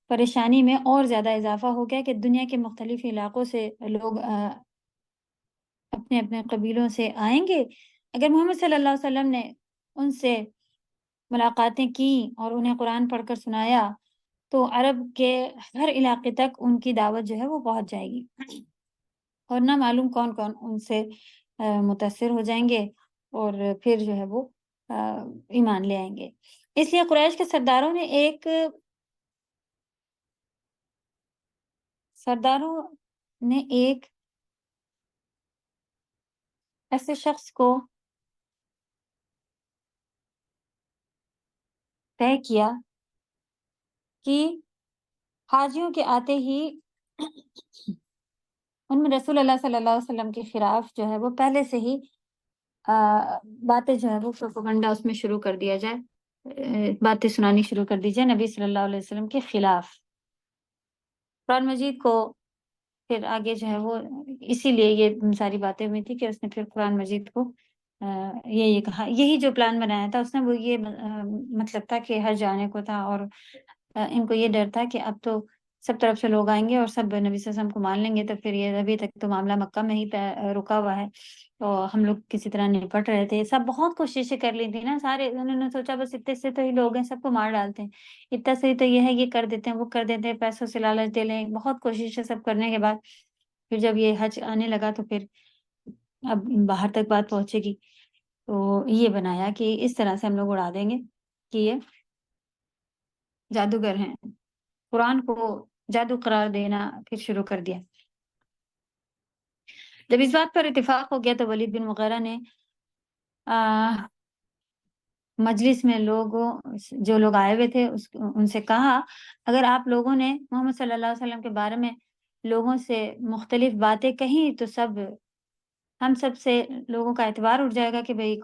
پریشانی میں اور زیادہ اضافہ ہو گیا کہ دنیا کے مختلف علاقوں سے لوگ اپنے اپنے قبیلوں سے آئیں گے. اگر محمد صلی اللہ علیہ وسلم نے ان سے ملاقاتیں کی اور انہیں قرآن پڑھ کر سنایا تو عرب کے ہر علاقے تک ان کی دعوت جو ہے وہ پہنچ جائے گی اور نہ معلوم کون کون ان سے متاثر ہو جائیں گے اور پھر جو ہے وہ ایمان لے آئیں گے. اس لیے قریش کے سرداروں نے ایک ایسے شخص کو طے کیا کہ حاجیوں کے آتے ہی ان میں رسول اللہ صلی اللہ علیہ وسلم کے خلاف جو ہے وہ پہلے سے ہی باتیں جو ہے وہ پروپیگنڈا اس میں شروع کر دیا جائے، باتیں سنانی شروع کر دی جائے نبی صلی اللہ علیہ وسلم کے خلاف. قرآن مجید کو پھر آگے جو ہے وہ اسی لیے یہ ساری باتیں ہوئی تھی کہ اس نے پھر قرآن مجید کو یہ کہا، یہی جو پلان بنایا تھا اس نے وہ یہ مطلب تھا کہ ہر جانے کو تھا اور ان کو یہ ڈر تھا کہ اب تو سب طرف سے لوگ آئیں گے اور سب نبی صلی اللہ علیہ وسلم کو مان لیں گے تو پھر یہ ابھی تک تو معاملہ مکہ میں ہی رکا ہوا ہے تو ہم لوگ کسی طرح نپٹ رہے تھے. سب بہت کوششیں کر لی تھی نا سارے، انہوں نے سوچا بس اتنے سے تو ہی لوگ ہیں سب کو مار ڈالتے ہیں، اتنا سے ہی تو یہ ہے یہ کر دیتے ہیں وہ کر دیتے ہیں، پیسوں سے لالچ دے لیں. بہت کوششیں سب کرنے کے بعد پھر جب یہ حج آنے لگا تو پھر اب باہر تک بات پہنچے گی تو یہ بنایا کہ اس طرح سے ہم لوگ اڑا دیں گے کہ یہ جادوگر ہیں، قرآن کو جادو قرار دینا پھر شروع کر دیا. جب اس بات پر اتفاق ہو گیا تو ولید بن مغیرہ نے مجلس میں جو لوگ آئے ہوئے تھے ان سے کہا اگر آپ لوگوں نے محمد صلی اللہ علیہ وسلم کے بارے میں لوگوں سے مختلف باتیں کہیں تو ہم سب سے لوگوں کا اعتبار اٹھ جائے گا کہ بھئی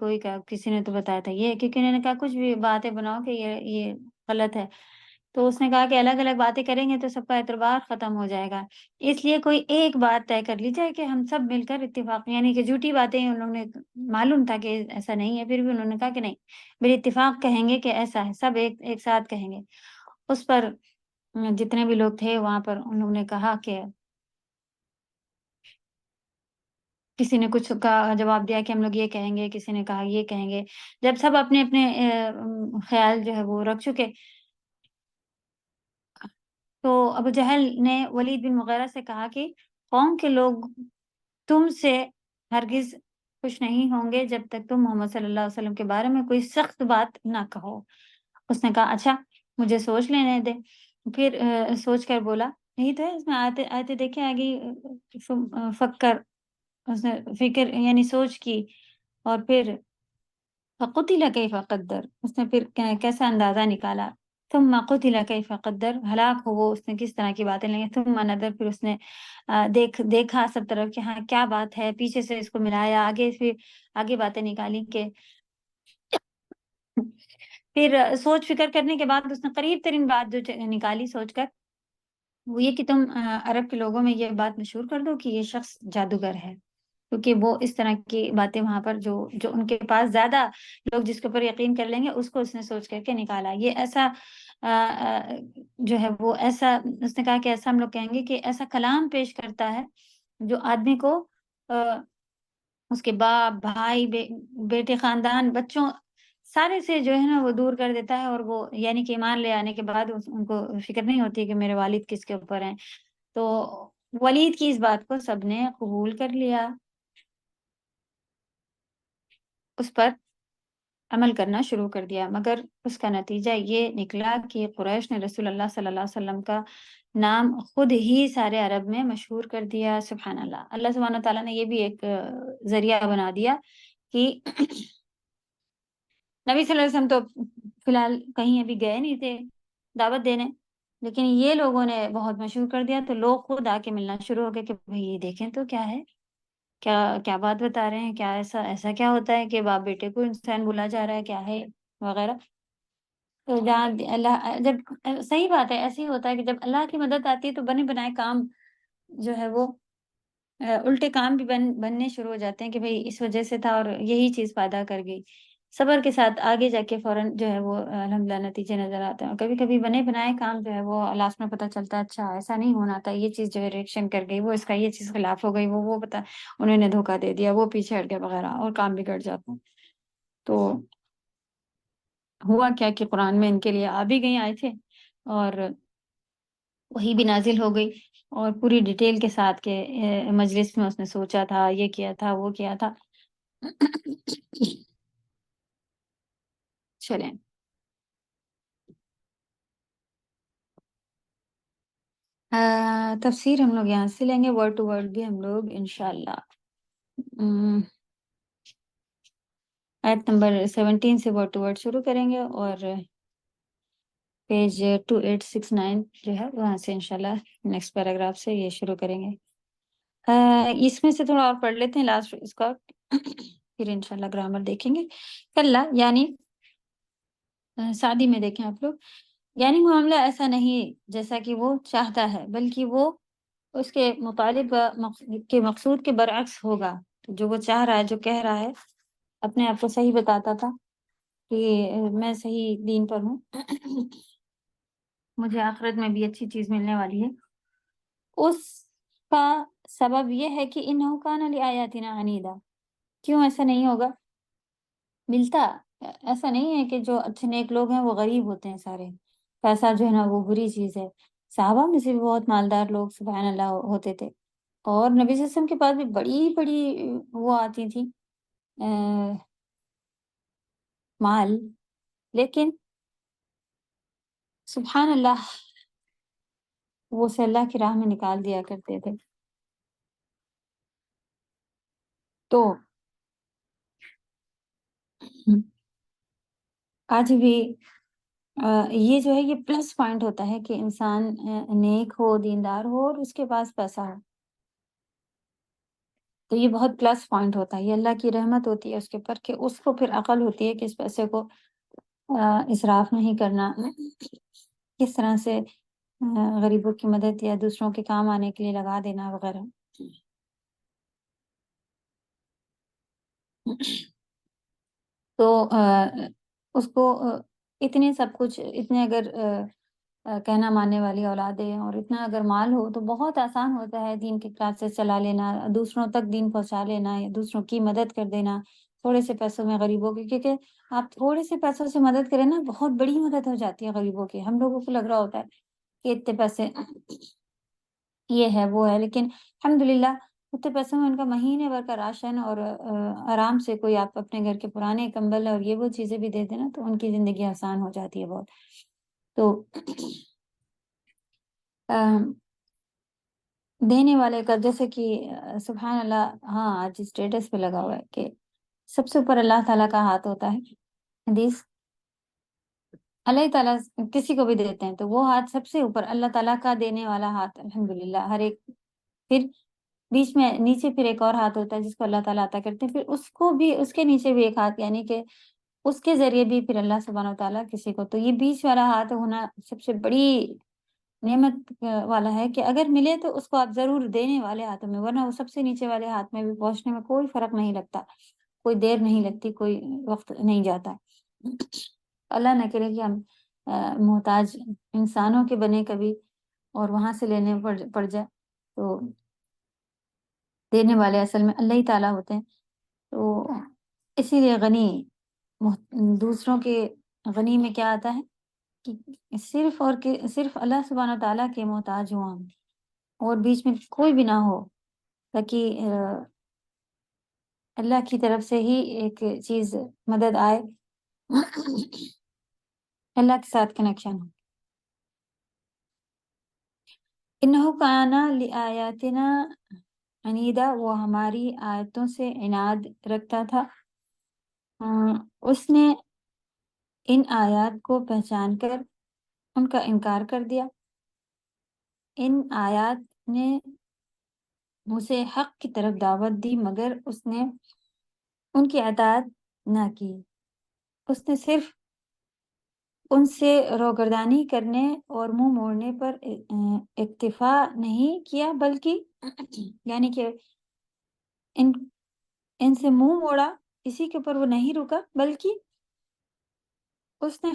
کسی نے تو بتایا تھا یہ، کیونکہ انہوں نے کہا کچھ بھی باتیں بناؤ کہ یہ غلط ہے. تو اس نے کہا کہ الگ الگ باتیں کریں گے تو سب کا اعتبار ختم ہو جائے گا، اس لیے کوئی ایک بات طے کر لی جائے کہ ہم سب مل کر اتفاق، یعنی کہ جھوٹی باتیں انہوں نے معلوم تھا کہ ایسا نہیں ہے پھر بھی انہوں نے کہا کہ نہیں بال اتفاق کہیں گے کہ ایسا ہے، سب ایک ساتھ کہیں گے. اس پر جتنے بھی لوگ تھے وہاں پر انہوں نے کہا کہ کسی نے کچھ کا جواب دیا کہ ہم لوگ یہ کہیں گے، کسی نے کہا یہ کہیں گے. جب سب اپنے اپنے خیال جو ہے وہ رکھ چکے تو ابو جہل نے ولید بن مغیرہ سے کہا کہ قوم کے لوگ تم سے ہرگز خوش نہیں ہوں گے جب تک تم محمد صلی اللہ علیہ وسلم کے بارے میں کوئی سخت بات نہ کہو. اس نے کہا اچھا مجھے سوچ لینے دے. پھر سوچ کر بولا یہی تو ہے، اس میں آتے دیکھیں آگے فکر، اس نے فکر یعنی سوچ کی اور پھر فقتل کیف قدر، اس نے پھر کیسا اندازہ نکالا. ثم قتل کیف قدر، ہلاک ہو وہ، اس نے کس طرح کی باتیں لیں. ثم نظر، پھر اس نے دیکھا سب طرف کہ ہاں کیا بات ہے، پیچھے سے اس کو ملایا، پھر آگے باتیں نکالی کہ پھر سوچ فکر کرنے کے بعد اس نے قریب ترین بات جو نکالی سوچ کر وہ یہ کہ تم عرب کے لوگوں میں یہ بات مشہور کر دو کہ یہ شخص جادوگر ہے، کیونکہ وہ اس طرح کی باتیں وہاں پر جو ان کے پاس زیادہ لوگ جس کے اوپر یقین کر لیں گے اس کو اس نے سوچ کر کے نکالا. یہ ایسا جو ہے وہ ایسا، اس نے کہا کہ ایسا ہم لوگ کہیں گے کہ ایسا کلام پیش کرتا ہے جو آدمی کو اس کے باپ، بھائی، بیٹے، خاندان، بچوں سارے سے جو ہے نا وہ دور کر دیتا ہے، اور وہ یعنی کہ ایمان لے آنے کے بعد ان کو فکر نہیں ہوتی کہ میرے والد کس کے اوپر ہیں. تو ولید کی اس بات کو سب نے قبول کر لیا، اس پر عمل کرنا شروع کر دیا، مگر اس کا نتیجہ یہ نکلا کہ قریش نے رسول اللہ صلی اللہ علیہ وسلم کا نام خود ہی سارے عرب میں مشہور کر دیا. سبحان اللہ. اللہ سبحانہ تعالیٰ نے یہ بھی ایک ذریعہ بنا دیا کہ نبی صلی اللہ علیہ وسلم تو فی الحال کہیں ابھی گئے نہیں تھے دعوت دینے، لیکن یہ لوگوں نے بہت مشہور کر دیا، تو لوگ خود آ کے ملنا شروع ہو گئے کہ بھئی یہ دیکھیں تو کیا ہے، کیا کیا بات بتا رہے ہیں، کیا ایسا کیا ہوتا ہے کہ باپ بیٹے کو انسان بولا جا رہا ہے، کیا ہے وغیرہ. تو جہاں اللہ جب صحیح بات ہے، ایسے ہی ہوتا ہے کہ جب اللہ کی مدد آتی ہے تو بنے بنائے کام جو ہے وہ الٹے کام بھی بننے شروع ہو جاتے ہیں کہ بھئی اس وجہ سے تھا اور یہی چیز پیدا کر گئی. صبر کے ساتھ آگے جا کے فوراً جو ہے وہ الحمدللہ نتیجے نظر آتے ہیں، اور کبھی کبھی بنے بنائے کام جو ہے وہ لاسٹ میں پتہ چلتا ہے اچھا ایسا نہیں ہونا تھا، یہ چیز جو ہے ریئیکشن کر گئی، وہ اس کا یہ چیز خلاف ہو گئی، وہ پتہ انہوں نے دھوکہ دے دیا، وہ پیچھے ہٹ گیا وغیرہ، اور کام بگڑ جاتا ہے. تو ہوا کیا کہ قرآن میں ان کے لیے آ بھی گئی آئے تھے، اور وہی بھی نازل ہو گئی، اور پوری ڈیٹیل کے ساتھ کہ مجلس میں اس نے سوچا تھا، یہ کیا تھا، وہ کیا تھا. چلیں تفسیر ہم لوگ یہاں سے لیں گے، ورڈ ٹو ورڈ بھی ہم لوگ انشاءاللہ آیت نمبر 17 سے ورڈ ٹو ورڈ شروع کریں گے، اور پیج 2869 جو ہے وہاں سے انشاءاللہ نیکسٹ پیراگراف سے یہ شروع کریں گے. اس میں سے تھوڑا اور پڑھ لیتے ہیں لاسٹ اس کا، پھر انشاءاللہ گرامر دیکھیں گے. کلا یعنی سعدی میں دیکھیں آپ لوگ، یعنی معاملہ ایسا نہیں جیسا کہ وہ چاہتا ہے، بلکہ وہ اس کے مطالب کے مقصود کے برعکس ہوگا. تو جو وہ چاہ رہا ہے، جو کہہ رہا ہے، اپنے آپ کو صحیح بتاتا تھا کہ میں صحیح دین پر ہوں، مجھے آخرت میں بھی اچھی چیز ملنے والی ہے، اس کا سبب یہ ہے کہ انہو کان لآیاتنا عنیدا. کیوں ایسا نہیں ہوگا؟ ملتا ایسا نہیں ہے کہ جو اچھے نیک لوگ ہیں وہ غریب ہوتے ہیں سارے، پیسہ جو ہے نا وہ بری چیز ہے. صحابہ میں سے بھی بہت مالدار لوگ سبحان اللہ ہوتے تھے، اور نبی صلی اللہ علیہ وسلم کے پاس بھی بڑی بڑی وہ آتی تھی مال، لیکن سبحان اللہ وہ اسے اللہ کی راہ میں نکال دیا کرتے تھے. تو آج بھی یہ جو ہے یہ پلس پوائنٹ ہوتا ہے کہ انسان نیک ہو، دیندار ہو، اور اس کے پاس پیسہ ہو. تو یہ بہت پلس پوائنٹ ہوتا ہے، یہ اللہ کی رحمت ہوتی ہے اس کے اوپر کہ اس کو پھر عقل ہوتی ہے کہ اس پیسے کو اسراف نہیں کرنا، کس طرح سے غریبوں کی مدد یا دوسروں کے کام آنے کے لیے لگا دینا وغیرہ. تو اس کو اتنے سب کچھ، اتنے اگر کہنا ماننے والی اولادیں اور اتنا اگر مال ہو تو بہت آسان ہوتا ہے دین کے کلاسز چلا لینا، دوسروں تک دین پہنچا لینا، یا دوسروں کی مدد کر دینا تھوڑے سے پیسوں میں غریبوں کی. کیونکہ آپ تھوڑے سے پیسوں سے مدد کریں نا، بہت بڑی مدد ہو جاتی ہے غریبوں کی. ہم لوگوں کو لگ رہا ہوتا ہے کہ اتنے پیسے یہ ہے وہ ہے، لیکن الحمدللہ اتنے پیسوں میں ان کا مہینے بھر کا راشن، اور آرام سے کوئی آپ اپنے گھر کے پرانے کمبل اور یہ وہ چیزیں بھی دے دینا تو ان کی زندگی آسان ہو جاتی ہے بہت. تو دینے والے کا جیسے کہ سبحان اللہ، ہاں آج اسٹیٹس پہ لگا ہوا ہے کہ سب سے اوپر اللہ تعالیٰ کا ہاتھ ہوتا ہے. حدیث اللہ تعالیٰ کسی کو بھی دیتے ہیں تو وہ ہاتھ سب سے اوپر، اللہ تعالیٰ کا دینے والا ہاتھ الحمدللہ ہر ایک. پھر بیچ میں نیچے پھر ایک اور ہاتھ ہوتا ہے جس کو اللہ تعالیٰ عطا کرتے ہیں، پھر اس کو بھی اس کے نیچے بھی ایک ہاتھ، یعنی کہ اس کے ذریعے بھی پھر اللہ سبحانہ و تعالیٰ کسی کو. تو یہ بیچ والا ہاتھ ہونا سب سے بڑی نعمت والا ہے کہ اگر ملے تو اس کو آپ ضرور دینے والے ہاتھوں میں، ورنہ وہ سب سے نیچے والے ہاتھ میں بھی پہنچنے میں کوئی فرق نہیں لگتا، کوئی دیر نہیں لگتی، کوئی وقت نہیں جاتا. اللہ نہ کرے کہ ہم محتاج انسانوں کے بنے کبھی اور وہاں سے لینے پڑ جائے. تو دینے والے اصل میں اللہ ہی تعالیٰ ہوتے ہیں. تو اسی لیے غنی دوسروں کے غنی میں کیا آتا ہے کہ صرف اللہ سبحانہ تعالیٰ کے محتاج ہوں ہم، اور بیچ میں کوئی بھی نہ ہو، تاکہ اللہ کی طرف سے ہی ایک چیز مدد آئے، اللہ کے ساتھ کنیکشن ہو۔ انہو کانا لآیاتنا عنیدا، وہ ہماری آیتوں سے عناد رکھتا تھا۔ اس نے ان آیات کو پہچان کر ان کا انکار کر دیا۔ ان آیات نے اسے حق کی طرف دعوت دی، مگر اس نے ان کی اطاعت نہ کی۔ اس نے صرف ان سے روگردانی کرنے اور منہ موڑنے پر اکتفا نہیں کیا، بلکہ یعنی کہ ان سے منہ موڑا، اسی کے اوپر وہ نہیں رکا، بلکہ اس نے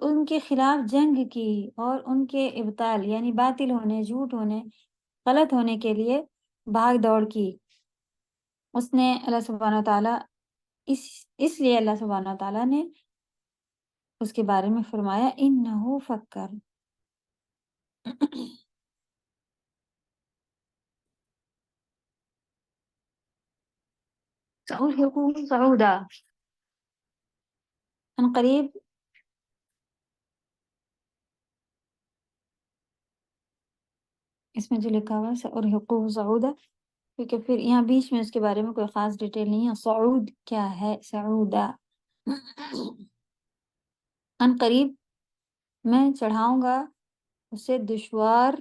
ان کے خلاف جنگ کی اور ان کے ابطال یعنی باطل ہونے، جھوٹ ہونے، غلط ہونے کے لیے بھاگ دوڑ کی۔ اس نے اللہ سبحانہ تعالیٰ اس لیے اللہ سبحانہ تعالیٰ نے اس کے بارے میں فرمایا انہو فکر، سأرهقه صعودا، ان قریب اس میں جو لکھا ہوا ہے سأرهقه صعودا، کیونکہ پھر یہاں بیچ میں اس کے بارے میں کوئی خاص ڈیٹیل نہیں ہے۔ صعود کیا ہے؟ صعودا، ان قریب میں چڑھاؤں گا اسے دشوار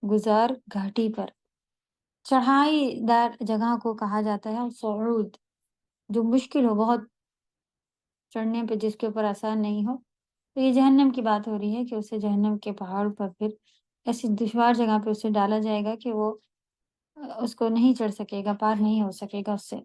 گزار گھاٹی پر۔ چڑھائی دار جگہ کو کہا جاتا ہے صعود، جو مشکل ہو بہت چڑھنے پہ، جس کے اوپر آسان نہیں ہو۔ تو یہ جہنم کی بات ہو رہی ہے کہ اسے جہنم کے پہاڑ پر پھر ایسی دشوار جگہ پہ اسے ڈالا جائے گا کہ وہ اس کو نہیں چڑھ سکے گا، پار نہیں ہو سکے گا اس سے۔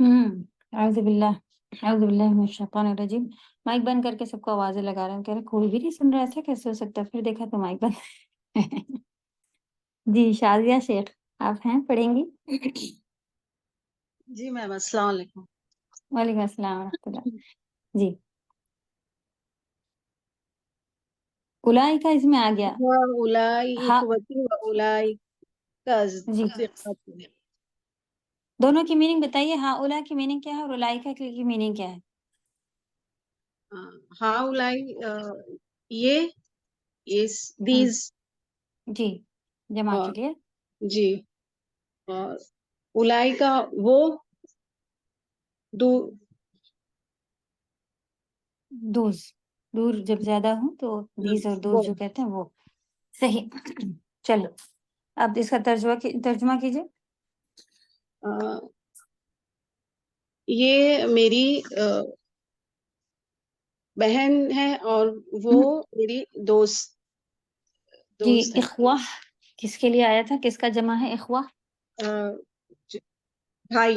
اعوذ باللہ، اعوذ باللہ من الشیطان الرجیم۔ مائک بند کر کے سب کو آوازیں لگا رہے ہیں، کہہ رہے کوئی بھی نہیں سن رہا، ایسا کیسے ہو سکتا ہے؟ پھر دیکھا تو مائک بند۔ جی شازیہ شیخ آپ ہیں، پڑھیں گی؟ جی میم، السلام علیکم۔ وعلیکم السلام ورحمۃ اللہ۔ جی اولئک کا اس میں آ گیا ہاں، جی دونوں کی میننگ بتائیے، ہاں اولا کی میننگ کیا ہے اور اولائکا کی میننگ کیا ہے؟ ہاں اولائی یہ دیز جی جمع کیجیے۔ جی، اور اولائی کا وہ دوز، دور جب زیادہ ہوں تو دیز اور دوز جو کہتے ہیں وہ صحیح۔ چلو اب اس کا ترجمہ کیجیے۔ یہ میری بہن ہے اور وہ میری جی دوست ہے۔ اخواہ کس کے لیے آیا تھا؟ کس کا جمع ہے اخواہ؟ بھائی۔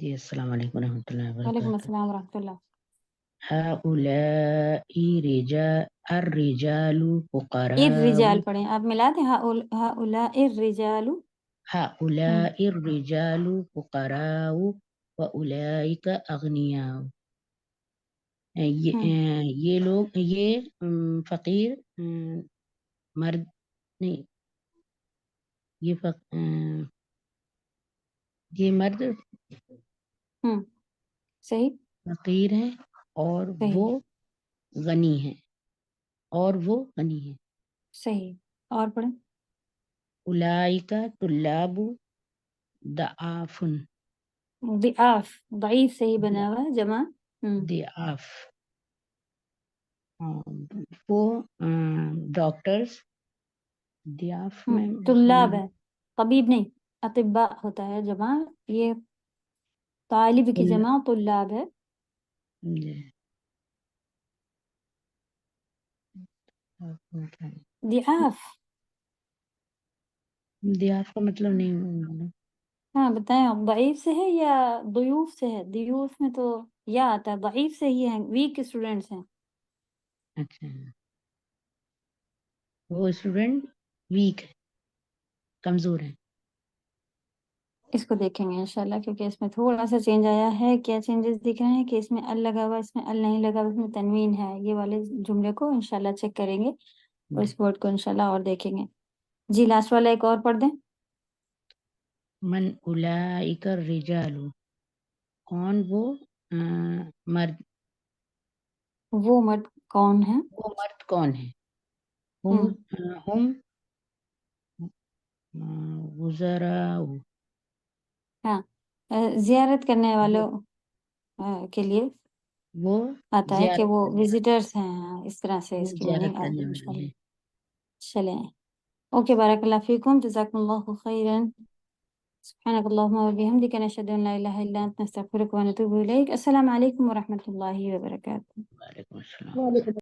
جی السلام علیکم ورحمۃ اللہ وعلیکم وبرکاتہ. السلام ورحمۃ اللہ. الرجال فقراء. الرجال پڑھیں آپ، ملا دیں هؤلاء الرجال. الرجال فقراء وأولئك أغنياء. یہ لوگ، یہ فقیر مرد نہیں، یہ مرد صحیح فقیر ہیں اور صحیح وہ غنی ہیں، صحیح. اور پڑھیں. اولئک طلاب ضعاف. ضعاف، ضعیف سے ہی بنا ہوا ہے، جمع. ضعاف وہ ڈاکٹرز. ضعاف میں طلاب ہے، طبیب نہیں، اطباء ہوتا ہے جمع. یہ طالب کی جمع طلاب ہے. ضعاف. ضعاف کا مطلب نہیں معلوم. ہاں بتائیں، ضعیف سے ہے یا ضیوف سے ہے؟ ضیوف میں تو یا آتا ہے، ضعیف سے ہی ہیں، ویک اسٹوڈینٹس ہیں. اچھا، وہ اسٹوڈنٹ ویک ہے، کمزور ہے. اس کو دیکھیں گے انشاءاللہ، کیونکہ اس میں تھوڑا سا چینج آیا ہے. کیا چینجز دکھ رہے ہیں کہ اس میں ال لگا ہوا، اس میں ال نہیں لگا ہوا، اس میں تنوین ہے. یہ والے جملے کو انشاءاللہ چیک کریں گے اور اس ورڈ کو انشاءاللہ اور دیکھیں گے. جی لاسٹ والا ایک اور پڑھ دیں. من اولئک الرجال، کون وہ مرد، وہ مرد کون ہے؟ وہ مرد کون ہے؟ ہم وزراء. ہاں، زیارت کرنے والوں کے لیے وہ آتا ہے کہ زیارت وہ کرنے، وزٹرز ہیں. اس طرح سے وہ اس کی زیارت میننگ آئے کرنے گی والے انشاءاللہ. ہیں. چلیں، اوکے، بارک اللہ فیکم، جزاکم اللہ خیرا. سبحانک اللہم وبحمدک، نشہد ان لا الہ الا انت، نستغفرک ونتوب الیک. السلام علیکم ورحمۃ اللہ وبرکاتہ. وعلیکم السلام.